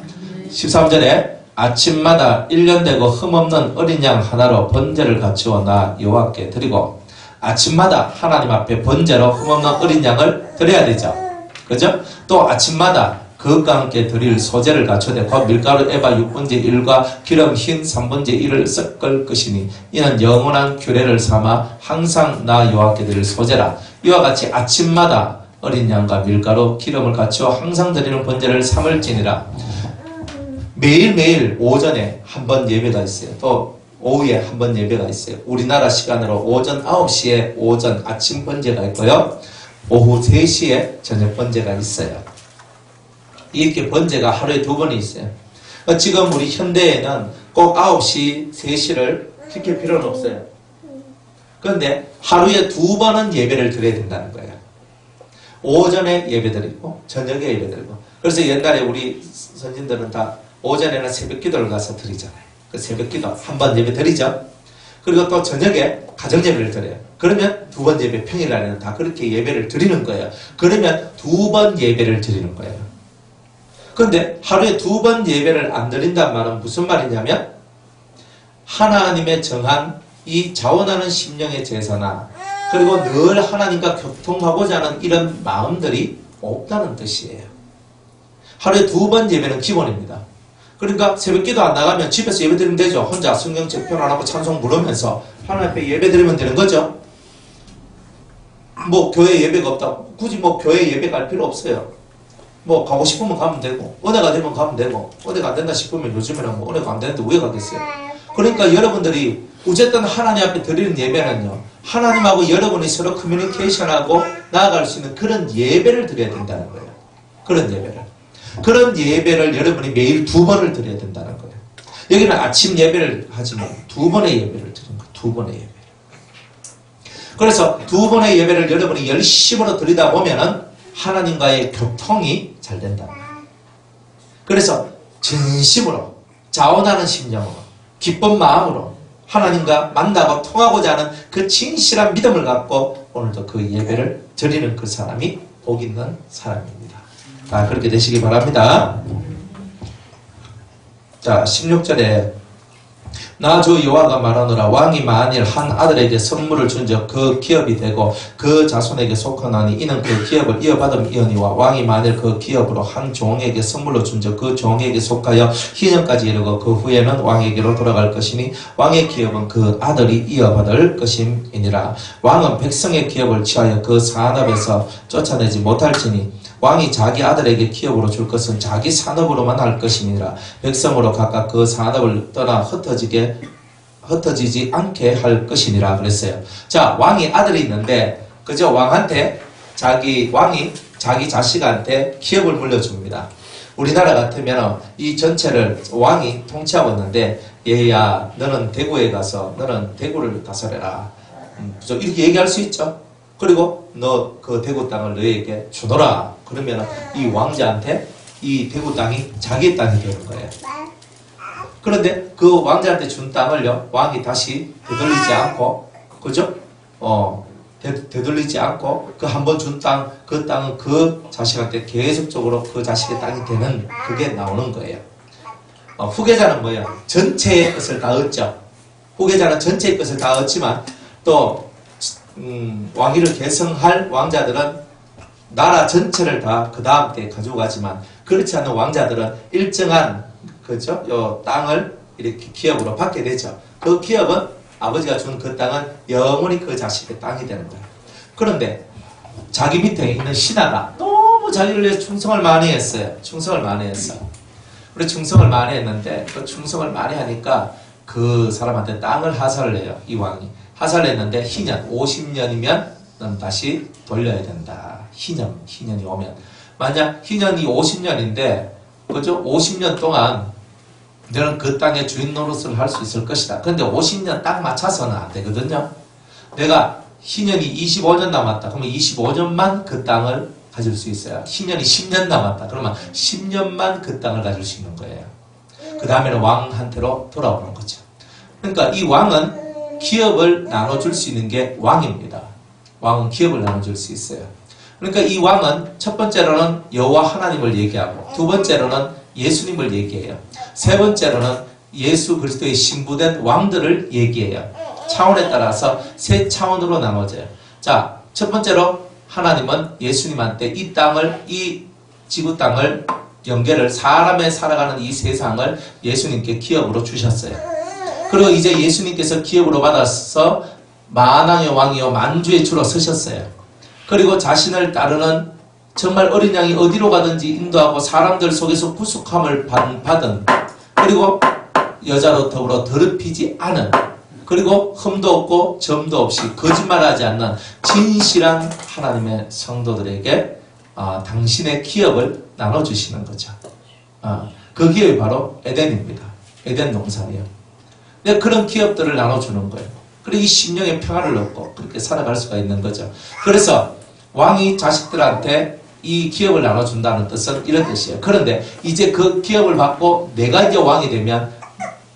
13절에 아침마다 1년 되고 흠없는 어린 양 하나로 번제를 갖추어 나 여호와께 드리고, 아침마다 하나님 앞에 번제로 흠없는 어린 양을 드려야 되죠. 그죠? 또 아침마다 그것과 함께 드릴 소재를 갖춰되 곧 밀가루 에바 6분의 1과 기름 흰 3분의 1을 섞을 것이니 이는 영원한 규례를 삼아 항상 나 여호와께 드릴 소재라. 이와 같이 아침마다 어린 양과 밀가루 기름을 갖추어 항상 드리는 번제를 삼을지니라. 매일매일 오전에 한 번 예배가 있어요. 또 오후에 한 번 예배가 있어요. 우리나라 시간으로 오전 9시에 오전 아침 번제가 있고요. 오후 3시에 저녁 번제가 있어요. 이렇게 번제가 하루에 2번이 있어요. 지금 우리 현대에는 꼭 9시, 3시를 지킬 필요는 없어요. 그런데 하루에 2번은 예배를 드려야 된다는 거예요. 오전에 예배 드리고 저녁에 예배 드리고. 그래서 옛날에 우리 선진들은 다 오전에는 새벽 기도를 가서 드리잖아요. 그 새벽 기도 한 번 예배 드리죠. 그리고 또 저녁에 가정 예배를 드려요. 그러면 2번 예배, 평일날에는 다 그렇게 예배를 드리는 거예요. 그러면 2번 예배를 드리는 거예요. 그런데 하루에 2번 예배를 안 드린다는 말은 무슨 말이냐면 하나님의 정한 이 자원하는 심령의 제사나 그리고 늘 하나님과 교통하고자 하는 이런 마음들이 없다는 뜻이에요. 하루에 2번 예배는 기본입니다. 그러니까 새벽기도 안 나가면 집에서 예배 드리면 되죠. 혼자 성경책 펴놔놓고 찬송 부르면서 하나님 앞에 예배 드리면 되는 거죠. 뭐 교회 예배가 없다. 굳이 뭐 교회 예배 갈 필요 없어요. 뭐 가고 싶으면 가면 되고 은혜가 되면 가면 되고 은혜가 안 된다 싶으면 요즘에는 뭐 은혜가 안 되는데 왜 가겠어요. 그러니까 여러분들이 어쨌든 하나님 앞에 드리는 예배는요, 하나님하고 여러분이 서로 커뮤니케이션하고 나아갈 수 있는 그런 예배를 드려야 된다는 거예요. 그런 예배를. 그런 예배를 여러분이 매일 2번을 드려야 된다는 거예요. 여기는 아침 예배를 하지만 2번의 예배를 드리는 거예요. 2번의 예배를. 그래서 2번의 예배를 여러분이 열심으로 드리다 보면은 하나님과의 교통이 잘 된다. 그래서 진심으로 자원하는 심령으로 기쁜 마음으로 하나님과 만나고 통하고자 하는 그 진실한 믿음을 갖고 오늘도 그 예배를 드리는 그 사람이 복 있는 사람입니다. 그렇게 되시기 바랍니다. 자, 16절에 나 주 여호와가 말하노라. 왕이 만일 한 아들에게 선물을 준적 그 기업이 되고 그 자손에게 속하나니 이는 그 기업을 이어받음이니와 왕이 만일 그 기업으로 한 종에게 선물로 준적 그 종에게 속하여 희년까지 이르고 그 후에는 왕에게로 돌아갈 것이니 왕의 기업은 그 아들이 이어받을 것임이니라. 왕은 백성의 기업을 취하여 그 산업에서 쫓아내지 못할지니 왕이 자기 아들에게 기업으로 줄 것은 자기 산업으로만 할 것이니라. 백성으로 각각 그 산업을 떠나 흩어지게 흩어지지 않게 할 것이니라 그랬어요. 자, 왕이 아들이 있는데 그저 왕한테 왕이 자기 자식한테 기업을 물려줍니다. 우리나라 같으면 이 전체를 왕이 통치하고 있는데 얘야 너는 대구에 가서 너는 대구를 다스려라. 이렇게 얘기할 수 있죠. 그리고 너 그 대구 땅을 너에게 주노라. 그러면 이 왕자한테 이 대구 땅이 자기 땅이 되는 거예요. 그런데 그 왕자한테 준 땅을요 왕이 다시 되돌리지 않고 그죠? 되돌리지 않고 그 한 번 준 땅, 그 땅은 그 자식한테 계속적으로 그 자식의 땅이 되는 그게 나오는 거예요. 후계자는 뭐예요? 전체의 것을 다 얻죠. 후계자는 전체의 것을 다 얻지만 또 왕위를 계승할 왕자들은 나라 전체를 다 그 다음 때 가지고 가지만 그렇지 않은 왕자들은 일정한 그죠? 요 땅을 이렇게 기업으로 받게 되죠. 그 기업은 아버지가 준 그 땅은 영원히 그 자식의 땅이 되는 거예요. 그런데 자기 밑에 있는 신하가 너무 자기를 위해 충성을 많이 했어요. 충성을 많이 했어요. 그래서 충성을 많이 했는데 그 충성을 많이 하니까 그 사람한테 땅을 하사를 해요. 이 왕이. 하사를 했는데 희년 50년이면 넌 다시 돌려야 된다. 희년이 오면. 만약 희년이 50년인데 그죠? 50년 동안 너는 그 땅의 주인 노릇을 할 수 있을 것이다. 그런데 50년 딱 맞춰서는 안 되거든요. 내가 희년이 25년 남았다. 그러면 25년만 그 땅을 가질 수 있어요. 희년이 10년 남았다. 그러면 10년만 그 땅을 가질 수 있는 거예요. 그 다음에는 왕한테로 돌아오는 거죠. 그러니까 이 왕은 기업을 나눠줄 수 있는 게 왕입니다. 왕은 기업을 나눠줄 수 있어요. 그러니까 이 왕은 첫 번째로는 여호와 하나님을 얘기하고 두 번째로는 예수님을 얘기해요. 세 번째로는 예수 그리스도의 신부된 왕들을 얘기해요. 차원에 따라서 세 차원으로 나눠져요. 자, 첫 번째로 하나님은 예수님한테 이 땅을, 이 지구 땅을 연계를 사람의 살아가는 이 세상을 예수님께 기업으로 주셨어요. 그리고 이제 예수님께서 기업으로 받아서 만왕의 왕이요 만주의 주로 서셨어요. 그리고 자신을 따르는 정말 어린 양이 어디로 가든지 인도하고 사람들 속에서 구속함을 받은 그리고 여자로 더불어 더럽히지 않은 그리고 흠도 없고 점도 없이 거짓말하지 않는 진실한 하나님의 성도들에게 당신의 기업을 나눠주시는 거죠. 그 기업이 바로 에덴입니다. 에덴 농산이에요. 그런 기업들을 나눠주는 거예요. 그리고 이 심령의 평화를 얻고 그렇게 살아갈 수가 있는 거죠. 그래서 왕이 자식들한테 이 기업을 나눠준다는 뜻은 이런 뜻이에요. 그런데 이제 그 기업을 받고 내가 이제 왕이 되면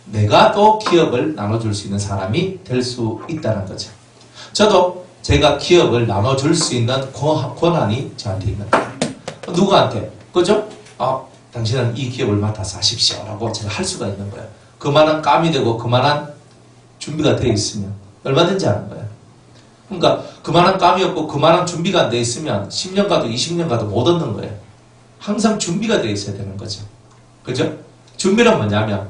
내가 또 기업을 나눠줄 수 있는 사람이 될 수 있다는 거죠. 저도 제가 기업을 나눠줄 수 있는 권한이 저한테 있는 거예요. 누구한테? 그죠? 당신은 이 기업을 맡아서 하십시오 라고 제가 할 수가 있는 거예요. 그만한 깜이 되고 그만한 준비가 되어 있으면 얼마든지 하는 거예요. 그러니까 그만한 깜이 없고 그만한 준비가 안 되어 있으면 10년 가도 20년 가도 못 얻는 거예요. 항상 준비가 되어 있어야 되는 거죠. 그죠? 준비는 뭐냐면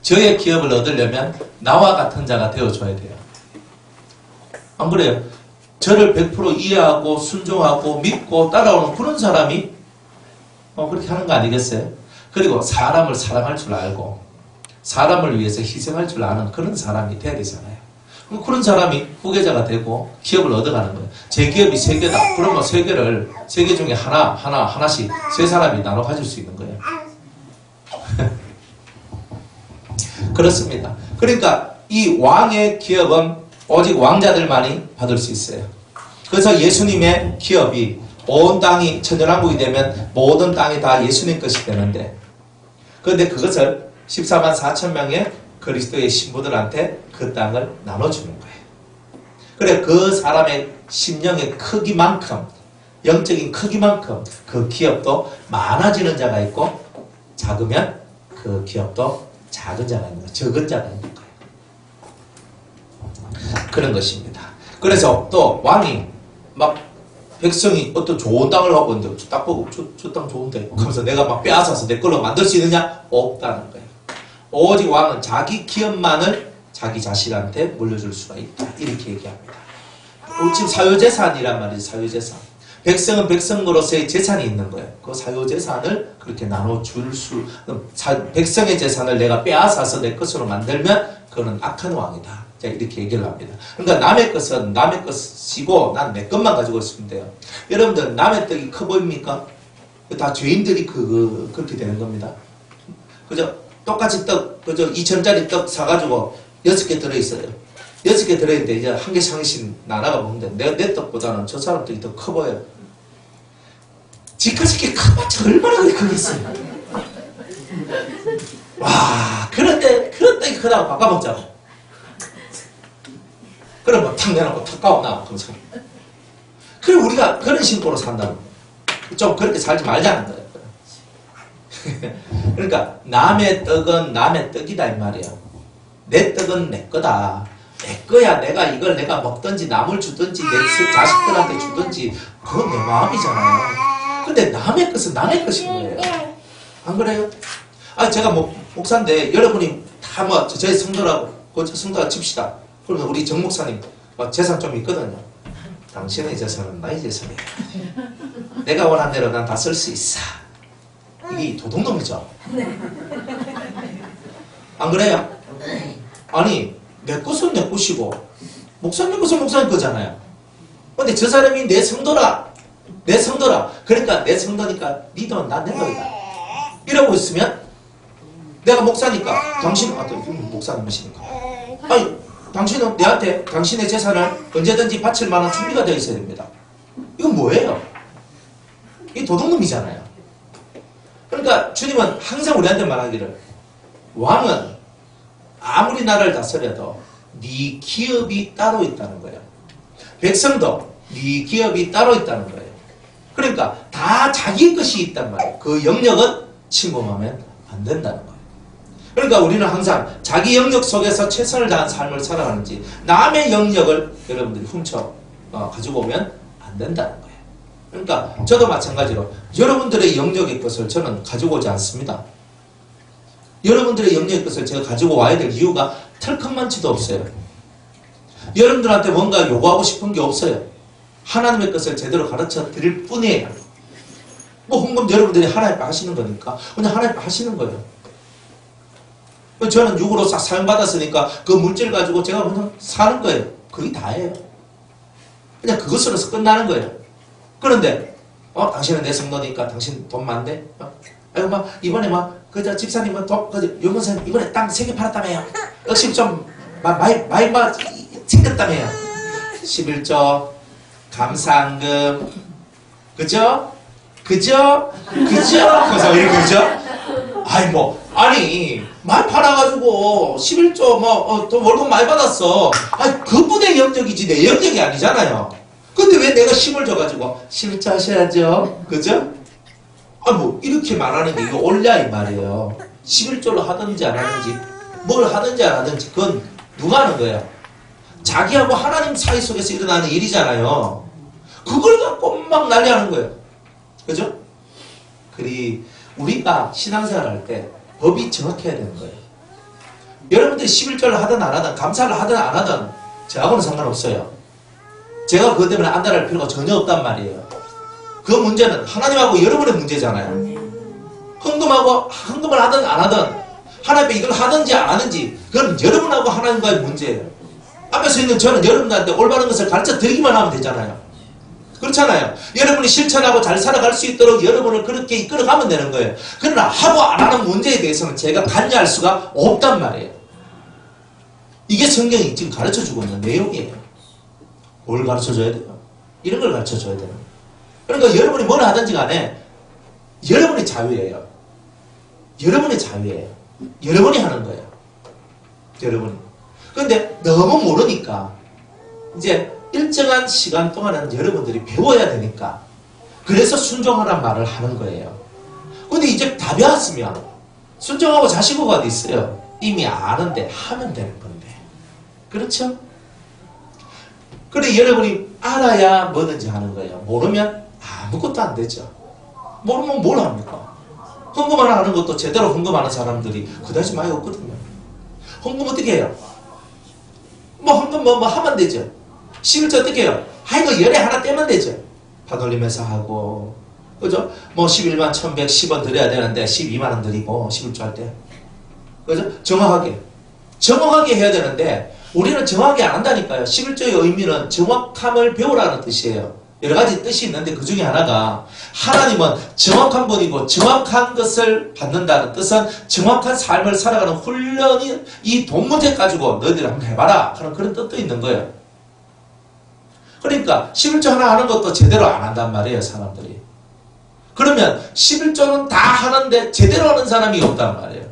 저의 기업을 얻으려면 나와 같은 자가 되어줘야 돼요. 안 그래요? 저를 100% 이해하고 순종하고 믿고 따라오는 그런 사람이 그렇게 하는 거 아니겠어요? 그리고 사람을 사랑할 줄 알고 사람을 위해서 희생할 줄 아는 그런 사람이 돼야 되잖아요. 그런 사람이 후계자가 되고 기업을 얻어가는 거예요. 제 기업이 3개다. 그러면 3개를 3개 중에 하나씩 3사람이 나눠 가질 수 있는 거예요. 그렇습니다. 그러니까 이 왕의 기업은 오직 왕자들만이 받을 수 있어요. 그래서 예수님의 기업이 온 땅이 천연왕국이 되면 모든 땅이 다 예수님 것이 되는데 그런데 그것을 14만 4천 명의 그리스도의 신부들한테 그 땅을 나눠주는 거예요. 그래 그 사람의 심령의 크기만큼 영적인 크기만큼 그 기업도 많아지는 자가 있고 작으면 그 기업도 작은 자가 있는 거예요. 적은 자가 있는 거예요. 그런 것입니다. 그래서 또 왕이 막 백성이 어떤 좋은 땅을 하고 있는데 딱 보고 저 땅 좋은데 그러면서 내가 막 빼앗아서 내 걸로 만들 수 있느냐? 없다는 거예요. 오직 왕은 자기 기업만을 자기 자식한테 물려줄 수가 있다. 이렇게 얘기합니다. 지금 사유재산이란 말이죠. 사유재산. 백성은 백성으로서의 재산이 있는 거예요. 그 사유 재산을 그렇게 나눠줄 수, 백성의 재산을 내가 빼앗아서 내 것으로 만들면 그거는 악한 왕이다. 자, 이렇게 얘기를 합니다. 그러니까 남의 것은 남의 것이고 난 내 것만 가지고 있으면 돼요. 여러분들 남의 떡이 커 보입니까? 다 죄인들이 그렇게 되는 겁니다. 그죠? 똑같이 떡, 그죠? 2,000짜리 떡 사가지고 6개 들어있어요. 6개 들어있는데 이제 한 개씩 한 개씩 나눠가 보면 내 떡보다는 저 사람 떡이 더 커 보여요. 지금까지 이렇게 커봤자 얼마나 크겠어요. 와, 그런 떡이 크다고 바꿔먹자고. 그럼 뭐 탁 내놓고 탁 까고 나오고 그러죠. 그럼 우리가 그런 신고로 산다고. 좀 그렇게 살지 말자는 거예요. 그러니까 남의 떡은 남의 떡이다 이 말이에요. 내 떡은 내 거다. 내 거야. 내가 먹든지 남을 주든지 내 자식들한테 주든지 그건 내 마음이잖아요. 근데 남의 것은 남의 것인 거예요. 안 그래요? 아, 제가 목사인데 여러분이 다 제 성도라고 제 성도라 칩시다. 그러면 우리 정 목사님 재산 좀 있거든요. 당신의 재산은 나의 재산이야. 내가 원한 대로 난 다 쓸 수 있어. 이게 도둑놈이죠. 안 그래요? 아니 내 것은 내 것이고 목사님 것은 목사님 거잖아요. 근데 저 사람이 내 성도라. 그러니까 내 성도니까 네 돈 난 내 돈이다. 이러고 있으면 내가 목사니까 당신 목사님이시니까 아니 당신은 내한테 당신의 재산을 언제든지 바칠 만한 준비가 되어 있어야 됩니다. 이건 뭐예요? 이 도둑놈이잖아요. 그러니까 주님은 항상 우리한테 말하기를 왕은 아무리 나라를 다스려도 네 기업이 따로 있다는 거예요. 백성도 네 기업이 따로 있다는 거예요. 그러니까 다 자기 것이 있단 말이에요. 그 영역은 침범하면 안 된다는 거예요. 그러니까 우리는 항상 자기 영역 속에서 최선을 다한 삶을 살아가는지 남의 영역을 여러분들이 훔쳐 가지고 오면 안 된다는 거예요. 그러니까 저도 마찬가지로 여러분들의 영역의 것을 저는 가지고 오지 않습니다. 여러분들의 영역의 것을 제가 가지고 와야 될 이유가 털컥만치도 없어요. 여러분들한테 뭔가 요구하고 싶은 게 없어요. 하나님의 것을 제대로 가르쳐 드릴 뿐이에요. 헌금 여러분들이 하나님 앞에 하시는 거니까 그냥 하나님 앞에 하시는 거예요. 저는 육으로 싹 사용받았으니까 그 물질 가지고 제가 그냥 사는 거예요. 그게 다예요. 그냥 그것으로서 끝나는 거예요. 그런데 당신은 내 성도니까 당신 돈 많대? 아이고 이번에 그저 집사님은 요금사님 이번에 땅 3개 팔았다며요. 역시 좀 많이 챙겼다며요. 11조 감사한금 그죠? 그래서 이렇게 그죠? 아니 많이 팔아가지고 11조 또 월급 많이 받았어. 그분의 영역이지 내 영역이 아니잖아요. 근데 왜 내가 10을 줘가지고 11조 하셔야죠. 그죠? 이렇게 말하는 게 이거 옳냐 이 말이에요. 11조로 하든지 안 하든지 뭘 하든지 안 하든지 그건 누가 하는 거예요? 자기하고 하나님 사이 속에서 일어나는 일이잖아요. 그걸 갖고 막 난리하는 거예요. 그죠? 우리가 신앙생활 할 때 법이 정확해야 되는 거예요. 여러분들이 11조를 하든 안 하든 감사를 하든 안 하든 저하고는 상관없어요. 제가 그것 때문에 안달할 필요가 전혀 없단 말이에요. 그 문제는 하나님하고 여러분의 문제잖아요. 헌금을 하든 안 하든 하나님 앞에 이걸 하든지 안 하든지 그건 여러분하고 하나님과의 문제예요. 앞에서 있는 저는 여러분들한테 올바른 것을 가르쳐 드리기만 하면 되잖아요. 그렇잖아요. 여러분이 실천하고 잘 살아갈 수 있도록 여러분을 그렇게 이끌어가면 되는 거예요. 그러나 하고 안 하는 문제에 대해서는 제가 관여할 수가 없단 말이에요. 이게 성경이 지금 가르쳐주고 있는 내용이에요. 뭘 가르쳐줘야 돼요? 이런 걸 가르쳐줘야 돼요. 그러니까 여러분이 뭘 하든지 간에 여러분의 자유예요. 여러분의 자유예요. 여러분이 하는 거예요. 여러분이. 그런데 너무 모르니까 이제 일정한 시간 동안은 여러분들이 배워야 되니까 그래서 순종하란 말을 하는 거예요. 근데 이제 다 배웠으면 순종하고 자식고가 어디 있어요? 이미 아는데 하면 되는 건데. 그렇죠? 그래 여러분이 알아야 뭐든지 하는 거예요. 모르면 아무것도 안 되죠. 모르면 뭘 합니까? 헌금을 하는 것도 제대로 헌금하는 사람들이 그다지 많이 없거든요. 헌금 어떻게 해요? 헌금 하면 되죠. 11조 어떻게 해요? 이거 열에 하나 떼면 되죠. 파돌리면서 하고, 그죠? 뭐 11만 1110원 드려야 되는데 12만 원 드리고 11조 할 때, 그죠? 정확하게 해야 되는데 우리는 정확하게 안 한다니까요. 11조의 의미는 정확함을 배우라는 뜻이에요. 여러 가지 뜻이 있는데 그 중에 하나가 하나님은 정확한 분이고 정확한 것을 받는다는 뜻은 정확한 삶을 살아가는 훈련이 이 돈 문제 가지고 너희들 한번 해봐라 하는 그런 뜻도 있는 거예요. 그러니까 11조 하나 하는 것도 제대로 안 한단 말이에요, 사람들이. 그러면 11조는 다 하는데 제대로 하는 사람이 없단 말이에요.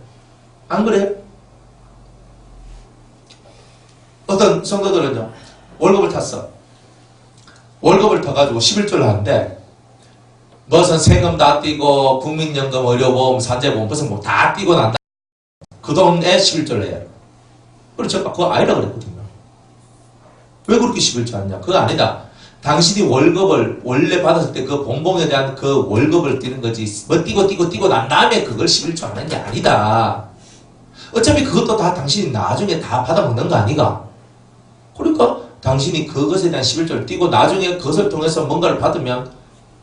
안 그래요? 어떤 성도들은요, 월급을 탔어. 월급을 타가지고 11조를 하는데 무슨 세금 다 떼고 국민연금, 의료보험, 산재보험 무슨 뭐 다 떼고 난다. 그 돈에 11조를 해요. 그래서 제가 그거 아니라 그랬거든요. 왜 그렇게 11조 하냐? 그거 아니다. 당신이 월급을 원래 받았을 때 그 봉봉에 대한 그 월급을 떼는 거지 뭐 떼고 난 다음에 그걸 11조 하는 게 아니다. 어차피 그것도 다 당신이 나중에 다 받아먹는 거 아니가? 그러니까 당신이 그것에 대한 11조를 띄고 나중에 그것을 통해서 뭔가를 받으면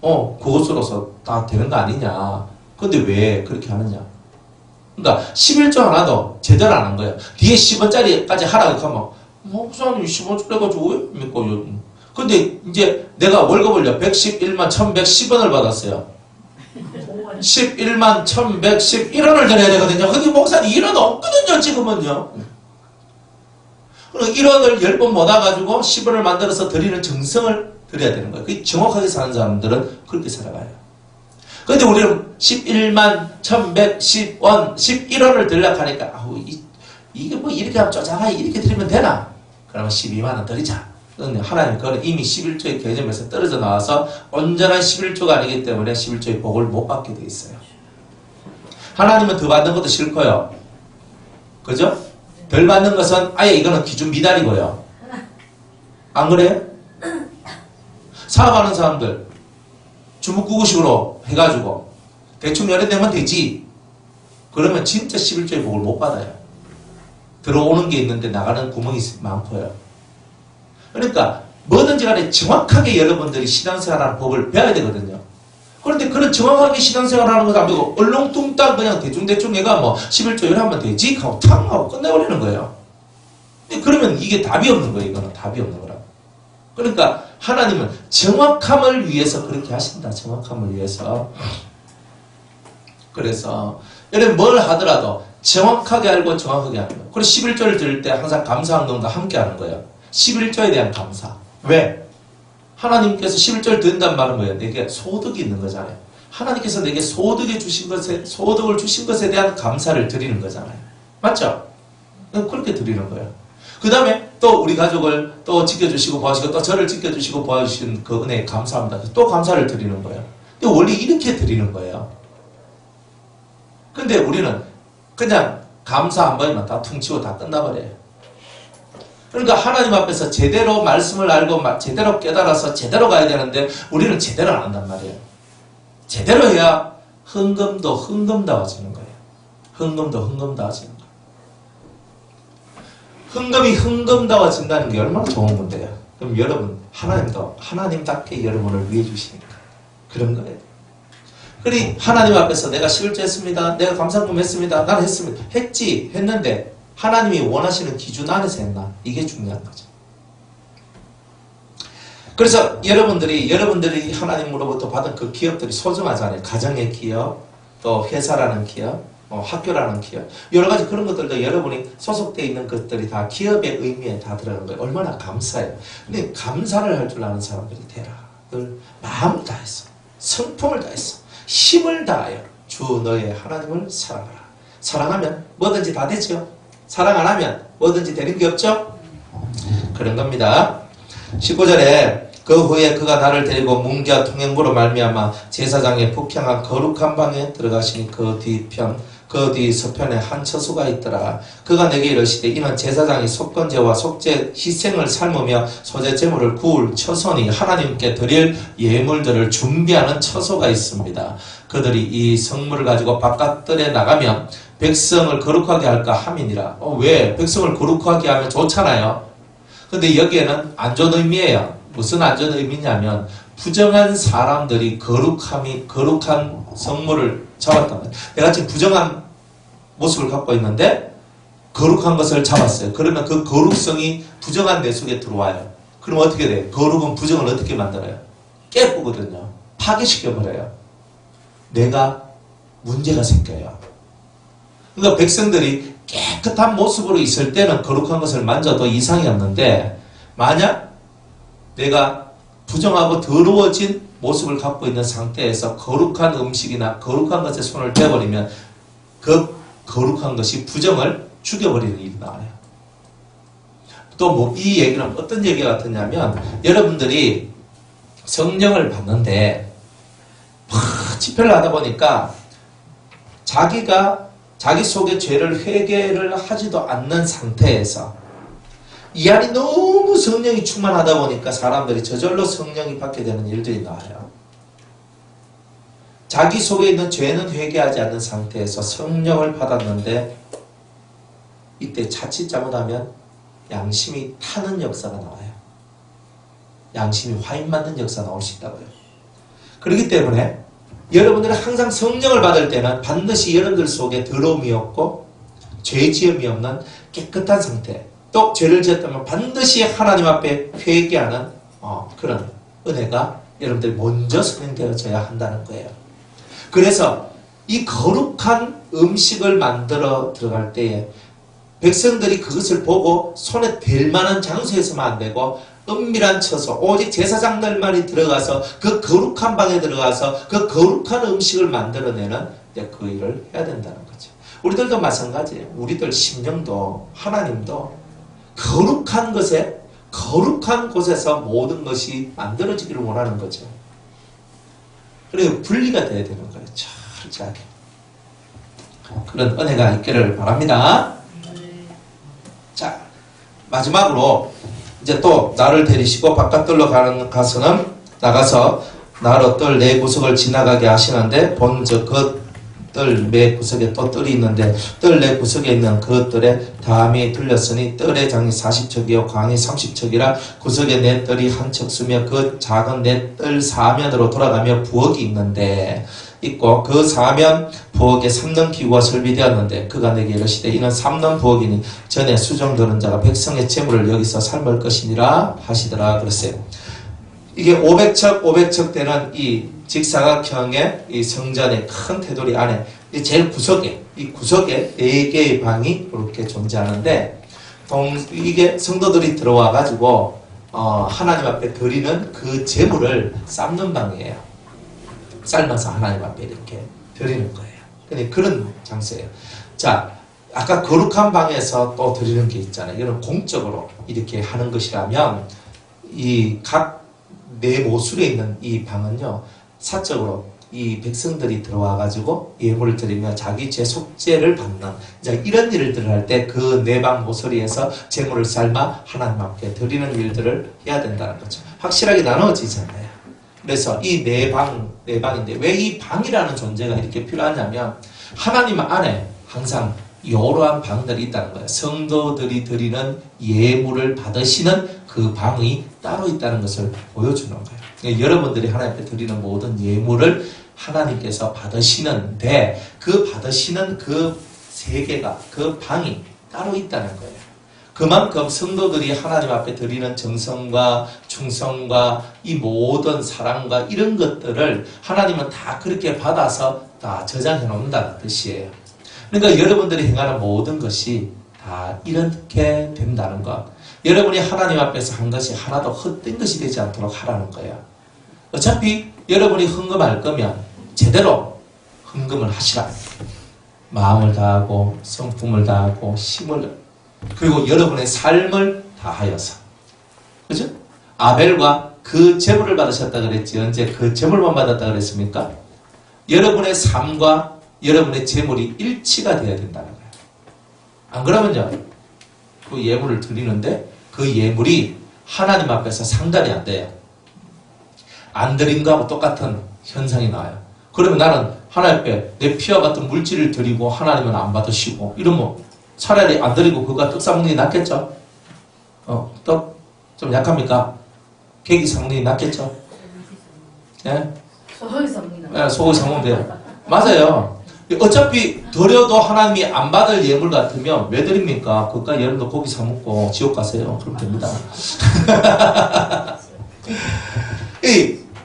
그것으로서 다 되는 거 아니냐. 근데 왜 그렇게 하느냐. 그러니까 11조 하나도 제대로 안 한 거예요. 뒤에 10원짜리까지 하라고 하면 목사님 10원짜리 해가지고 왜 합니까? 근데 이제 내가 월급을요 111만 1110원을 받았어요. 11만 1111원을 드려야 되거든요. 근데 목사님 1원 없거든요 지금은요. 그럼 1원을 10번 못 와가지고 10원을 만들어서 드리는 정성을 드려야 되는 거예요. 그 정확하게 사는 사람들은 그렇게 살아가요. 그런데 우리는 11만 1110원, 11원을 드리려고 하니까 이게 뭐 이렇게 하면 쪼잔하게 이렇게 드리면 되나? 그러면 12만 원 드리자. 그런데 하나님 그거는 이미 11조의 개념에서 떨어져 나와서 온전한 11조가 아니기 때문에 11조의 복을 못 받게 돼 있어요. 하나님은 더 받는 것도 싫고요. 그죠? 덜 받는 것은 아예 이거는 기준 미달이고요. 안 그래요? 사업하는 사람들 주묵구구식으로 해가지고 대충 열어내면 되지. 그러면 진짜 11조의 복을 못 받아요. 들어오는 게 있는데 나가는 구멍이 많고요. 그러니까 뭐든지 간에 정확하게 여러분들이 신앙생활하는 법을 배워야 되거든요. 그런데 그런 정확하게 신앙생활하는 것도 안 되고 얼렁뚱땅 그냥 대충대충 얘가 뭐 11조 하면 되지 하고 탕 하고 끝내버리는 거예요. 그러면 이게 답이 없는 거예요. 이거는 답이 없는 거라. 그러니까 하나님은 정확함을 위해서 그렇게 하신다. 정확함을 위해서. 그래서 여러분 뭘 하더라도 정확하게 알고 정확하게 하는 거예요. 그리고 11조를 드릴 때 항상 감사항동과 함께 하는 거예요. 11조에 대한 감사. 왜? 하나님께서 11조를 드린다는 말은 뭐예요? 내게 소득이 있는 거잖아요. 하나님께서 내게 소득을 주신 것에 대한 감사를 드리는 거잖아요. 맞죠? 그렇게 드리는 거예요. 그 다음에 또 우리 가족을 또 지켜주시고 보아주시고 또 저를 지켜주시고 보아주신 그 은혜에 감사합니다. 또 감사를 드리는 거예요. 근데 원래 이렇게 드리는 거예요. 근데 우리는 그냥 감사 한 번이면 다 퉁치고 다 끝나버려요. 그러니까 하나님 앞에서 제대로 말씀을 알고 제대로 깨달아서 제대로 가야 되는데 우리는 제대로 안 한단 말이에요. 제대로 해야 흥금도 흥금다워지는 거예요. 흥금도 흥금다워지는 거예요. 흥금이 흥금다워진다는 게 얼마나 좋은 건데요. 그럼 여러분 하나님도 하나님답게 여러분을 위해 주시니까 그런 거예요. 그리 하나님 앞에서 내가 11조 했습니다. 내가 감사금 했습니다. 난 했습니다. 했는데 하나님이 원하시는 기준 안에서 했나? 이게 중요한 거죠. 그래서 여러분들이 하나님으로부터 받은 그 기업들이 소중하잖아요. 가정의 기업, 또 회사라는 기업, 학교라는 기업, 여러 가지 그런 것들도 여러분이 소속되어 있는 것들이 다 기업의 의미에 다 들어가는 거예요. 얼마나 감사해요. 근데 감사를 할 줄 아는 사람들이 되라. 늘 마음을 다해서, 성품을 다해서, 힘을 다하여 주 너의 하나님을 사랑하라. 사랑하면 뭐든지 다 되죠. 사랑 안 하면 뭐든지 되는 게 없죠? 그런 겁니다. 19절에 그 후에 그가 나를 데리고 문과 통행부로 말미암아 제사장의 북향한 거룩한 방에 들어가시니 그 뒤 서편에 한 처소가 있더라. 그가 내게 이르시되 이는 제사장이 속건제와 속죄 희생을 삶으며 소재 제물을 구울 처소니 하나님께 드릴 예물들을 준비하는 처소가 있습니다. 그들이 이 성물을 가지고 바깥들에 나가면 백성을 거룩하게 할까 함이니라. 왜? 백성을 거룩하게 하면 좋잖아요. 근데 여기에는 안 좋은 의미예요. 무슨 안 좋은 의미냐면 부정한 사람들이 거룩한 성물을 잡았단 말이에요. 내가 지금 부정한 모습을 갖고 있는데 거룩한 것을 잡았어요. 그러면 그 거룩성이 부정한 내 속에 들어와요. 그럼 어떻게 돼요? 거룩은 부정을 어떻게 만들어요? 깨부거든요. 파괴시켜버려요. 내가 문제가 생겨요. 그러니까 백성들이 깨끗한 모습으로 있을 때는 거룩한 것을 만져도 이상이 없는데 만약 내가 부정하고 더러워진 모습을 갖고 있는 상태에서 거룩한 음식이나 거룩한 것에 손을 대버리면 그 거룩한 것이 부정을 죽여버리는 일이 나와요. 또 뭐 이 얘기는 어떤 얘기 같았냐면 여러분들이 성령을 받는데 집회를 하다 보니까 자기 속의 죄를 회개를 하지도 않는 상태에서 이 안이 너무 성령이 충만하다 보니까 사람들이 저절로 성령이 받게 되는 일들이 나와요. 자기 속에 있는 죄는 회개하지 않는 상태에서 성령을 받았는데 이때 자칫 잘못하면 양심이 타는 역사가 나와요. 양심이 화인 맞는 역사가 나올 수 있다고요. 그렇기 때문에 여러분들은 항상 성령을 받을 때는 반드시 여러분들 속에 더러움이 없고 죄지음이 없는 깨끗한 상태, 또 죄를 지었다면 반드시 하나님 앞에 회개하는 그런 은혜가 여러분들이 먼저 선행되어져야 한다는 거예요. 그래서 이 거룩한 음식을 만들어 들어갈 때에 백성들이 그것을 보고 손에 댈 만한 장소에서만 안 되고 은밀한 처소, 오직 제사장들만이 들어가서 그 거룩한 방에 들어가서 그 거룩한 음식을 만들어내는 그 일을 해야 된다는 거죠. 우리들도 마찬가지예요. 우리들 심령도 하나님도 거룩한 곳에서 모든 것이 만들어지기를 원하는 거죠. 그리고 분리가 돼야 되는 거예요. 철저하게. 그런 은혜가 있기를 바랍니다. 자, 마지막으로 이제 또 나를 데리시고 바깥들로 가서는 나가서 나로 뜰 네 구석을 지나가게 하시는데 본즉 그 뜰 매 구석에 또 뜰이 있는데 뜰 네 구석에 있는 그 뜰에 담이 들렸으니 뜰의 장이 40척이요 광이 30척이라 구석에 네 뜰이 한 척 쓰며 그 작은 네 뜰 사면으로 돌아가며 부엌이 있고 그 사면 부엌에 삼는 기구가 설비되었는데 그가 내게 이르시되 이는 삼는 부엌이니 전에 수정드는 자가 백성의 재물을 여기서 삶을 것이니라 하시더라 그랬어요. 이게 500척 되는 이 직사각형의 이 성전의 큰 테두리 안에 제일 구석에 4개의 방이 이렇게 존재하는데 이게 성도들이 들어와 가지고 하나님 앞에 드리는 그 재물을 삶는 방이에요. 삶아서 하나님 앞에 이렇게 드리는 거예요. 그러니까 그런 장소예요. 자, 아까 거룩한 방에서 또 드리는 게 있잖아요. 이건 공적으로 이렇게 하는 것이라면 이 각 내 모술에 있는 이 방은요, 사적으로 이 백성들이 들어와 가지고 예물을 드리며 자기 죄 속죄를 받는 이런 일들을 할 때 그 내 방 모서리에서 제물을 삶아 하나님 앞에 드리는 일들을 해야 된다는 거죠. 확실하게 나눠지잖아요. 그래서 이 네 방인데 왜 이 방이라는 존재가 이렇게 필요하냐면 하나님 안에 항상 이러한 방들이 있다는 거예요. 성도들이 드리는 예물을 받으시는 그 방이 따로 있다는 것을 보여주는 거예요. 그러니까 여러분들이 하나님 앞에 드리는 모든 예물을 하나님께서 받으시는데 그 받으시는 그 세계가 그 방이 따로 있다는 거예요. 그만큼 성도들이 하나님 앞에 드리는 정성과 충성과 이 모든 사랑과 이런 것들을 하나님은 다 그렇게 받아서 다 저장해 놓는다는 뜻이에요. 그러니까 여러분들이 행하는 모든 것이 다 이렇게 된다는 것. 여러분이 하나님 앞에서 한 것이 하나도 헛된 것이 되지 않도록 하라는 거예요. 어차피 여러분이 헌금할 거면 제대로 헌금을 하시라. 마음을 다하고 성품을 다하고 힘을 그리고 여러분의 삶을 다하여서. 그죠? 아벨과 그 제물을 받으셨다 그랬지. 언제 그 제물만 받았다 그랬습니까? 여러분의 삶과 여러분의 재물이 일치가 되어야 된다는 거예요. 안 그러면요, 그 예물을 드리는데 그 예물이 하나님 앞에서 상달이 안 돼요. 안 드린 거하고 똑같은 현상이 나와요. 그러면 나는 하나님 앞에 내 피와 같은 물질을 드리고 하나님은 안 받으시고 이러면 차라리 안 드리고 그거 떡 싸먹는 게 낫겠죠? 떡 좀 약합니까? 계기 상문이 낫겠죠? 예? 소위 섭니다. 예, 소고기 상문 돼요. 맞아요. 어차피 드려도 하나님이 안 받을 예물 같으면 왜 드립니까? 그까지 여러분도 고기 사 먹고 지옥 가세요. 그럼 됩니다.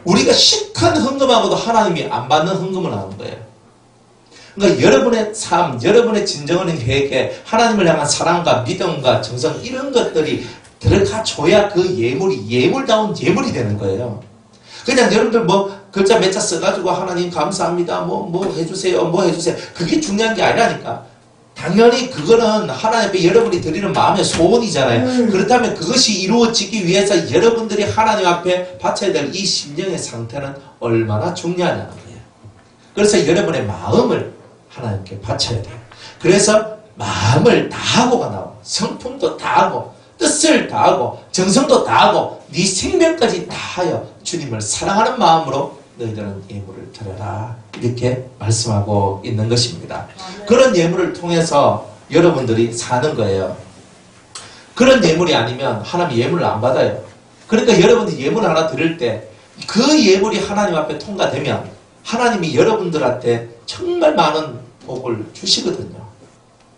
우리가 시큰 헌금하고도 하나님이 안 받는 헌금을 하는 거예요. 그러니까 여러분의 삶, 여러분의 진정한 계획에 하나님을 향한 사랑과 믿음과 정성 이런 것들이 들어가줘야 그 예물이 예물다운 예물이 되는 거예요. 그냥 여러분들 뭐 글자 몇 자 써가지고 하나님 감사합니다 뭐 해주세요 뭐 해주세요 그게 중요한 게 아니라니까. 당연히 그거는 하나님 앞에 여러분이 드리는 마음의 소원이잖아요. 그렇다면 그것이 이루어지기 위해서 여러분들이 하나님 앞에 바쳐야 될 이 심령의 상태는 얼마나 중요하냐는 거예요. 그래서 여러분의 마음을 하나님께 바쳐야 돼요. 그래서 마음을 다하고가 나오고 성품도 다하고 뜻을 다하고 정성도 다하고 네 생명까지 다하여 주님을 사랑하는 마음으로 너희들은 예물을 드려라 이렇게 말씀하고 있는 것입니다. 그런 예물을 통해서 여러분들이 사는 거예요. 그런 예물이 아니면 하나님 예물을 안 받아요. 그러니까 여러분들이 예물 하나 드릴 때 그 예물이 하나님 앞에 통과되면 하나님이 여러분들한테 정말 많은 복을 주시거든요.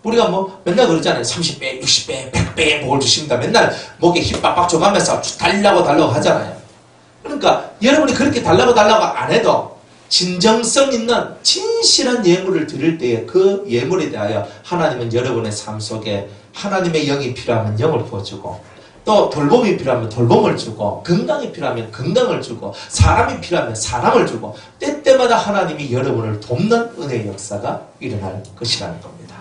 우리가 뭐 맨날 그러잖아요. 30배, 60배, 100배의 복을 주십니다. 맨날 목에 힘 빡빡 줘가면서 달라고 하잖아요. 그러니까 여러분이 그렇게 달라고 안 해도 진정성 있는 진실한 예물을 드릴 때에 그 예물에 대하여 하나님은 여러분의 삶 속에 하나님의 영이 필요하면 영을 부어주고 또 돌봄이 필요하면 돌봄을 주고 건강이 필요하면 건강을 주고 사람이 필요하면 사람을 주고 때때마다 하나님이 여러분을 돕는 은혜의 역사가 일어날 것이라는 겁니다.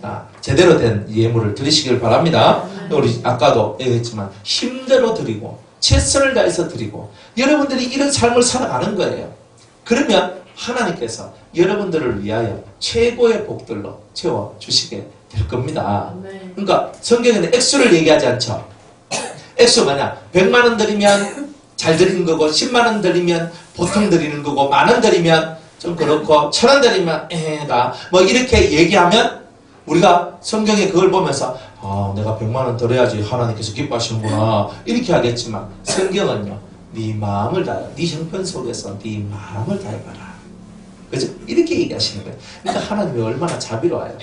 자, 제대로 된 예물을 드리시길 바랍니다. 우리 아까도 얘기했지만 힘대로 드리고 최선을 다해서 드리고 여러분들이 이런 삶을 살아가는 거예요. 그러면 하나님께서 여러분들을 위하여 최고의 복들로 채워주시게 될 겁니다. 그러니까 성경에는 액수를 얘기하지 않죠. 액수 만약 100만 원 드리면 잘 드리는 거고 10만 원 드리면 보통 드리는 거고 만 원 드리면 좀 그렇고 1,000원 드리면 에다 뭐 이렇게 얘기하면 우리가 성경에 그걸 보면서 내가 100만 원 드려야지 하나님께서 기뻐하시는구나 이렇게 하겠지만 성경은요 네 마음을 다해 네 형편 속에서 네 마음을 다해봐라. 그죠? 이렇게 얘기하시는 거예요. 그러니까 하나님이 얼마나 자비로워요.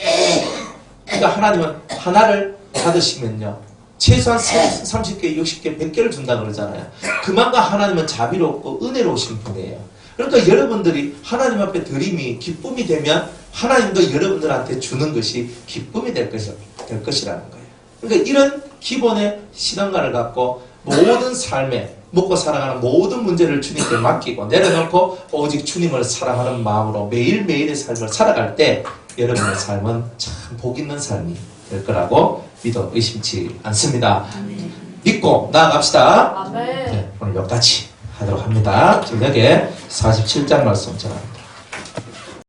그러니까 하나님은 하나를 받으시면요 최소한 30개, 60개, 100개를 준다 그러잖아요. 그만큼 하나님은 자비롭고 은혜로우신 분이에요. 그러니까 여러분들이 하나님 앞에 드림이 기쁨이 되면 하나님도 여러분들한테 주는 것이 기쁨이 될 것이라는 거예요. 그러니까 이런 기본의 신앙관을 갖고 모든 삶에 먹고 살아가는 모든 문제를 주님께 맡기고 내려놓고 오직 주님을 사랑하는 마음으로 매일매일의 삶을 살아갈 때 여러분의 삶은 참 복 있는 삶이 될 거라고 믿어 의심치 않습니다. 믿고 나아갑시다. 아멘. 네, 오늘 여기까지 하도록 합니다. 저녁에 47장 말씀 전합니다.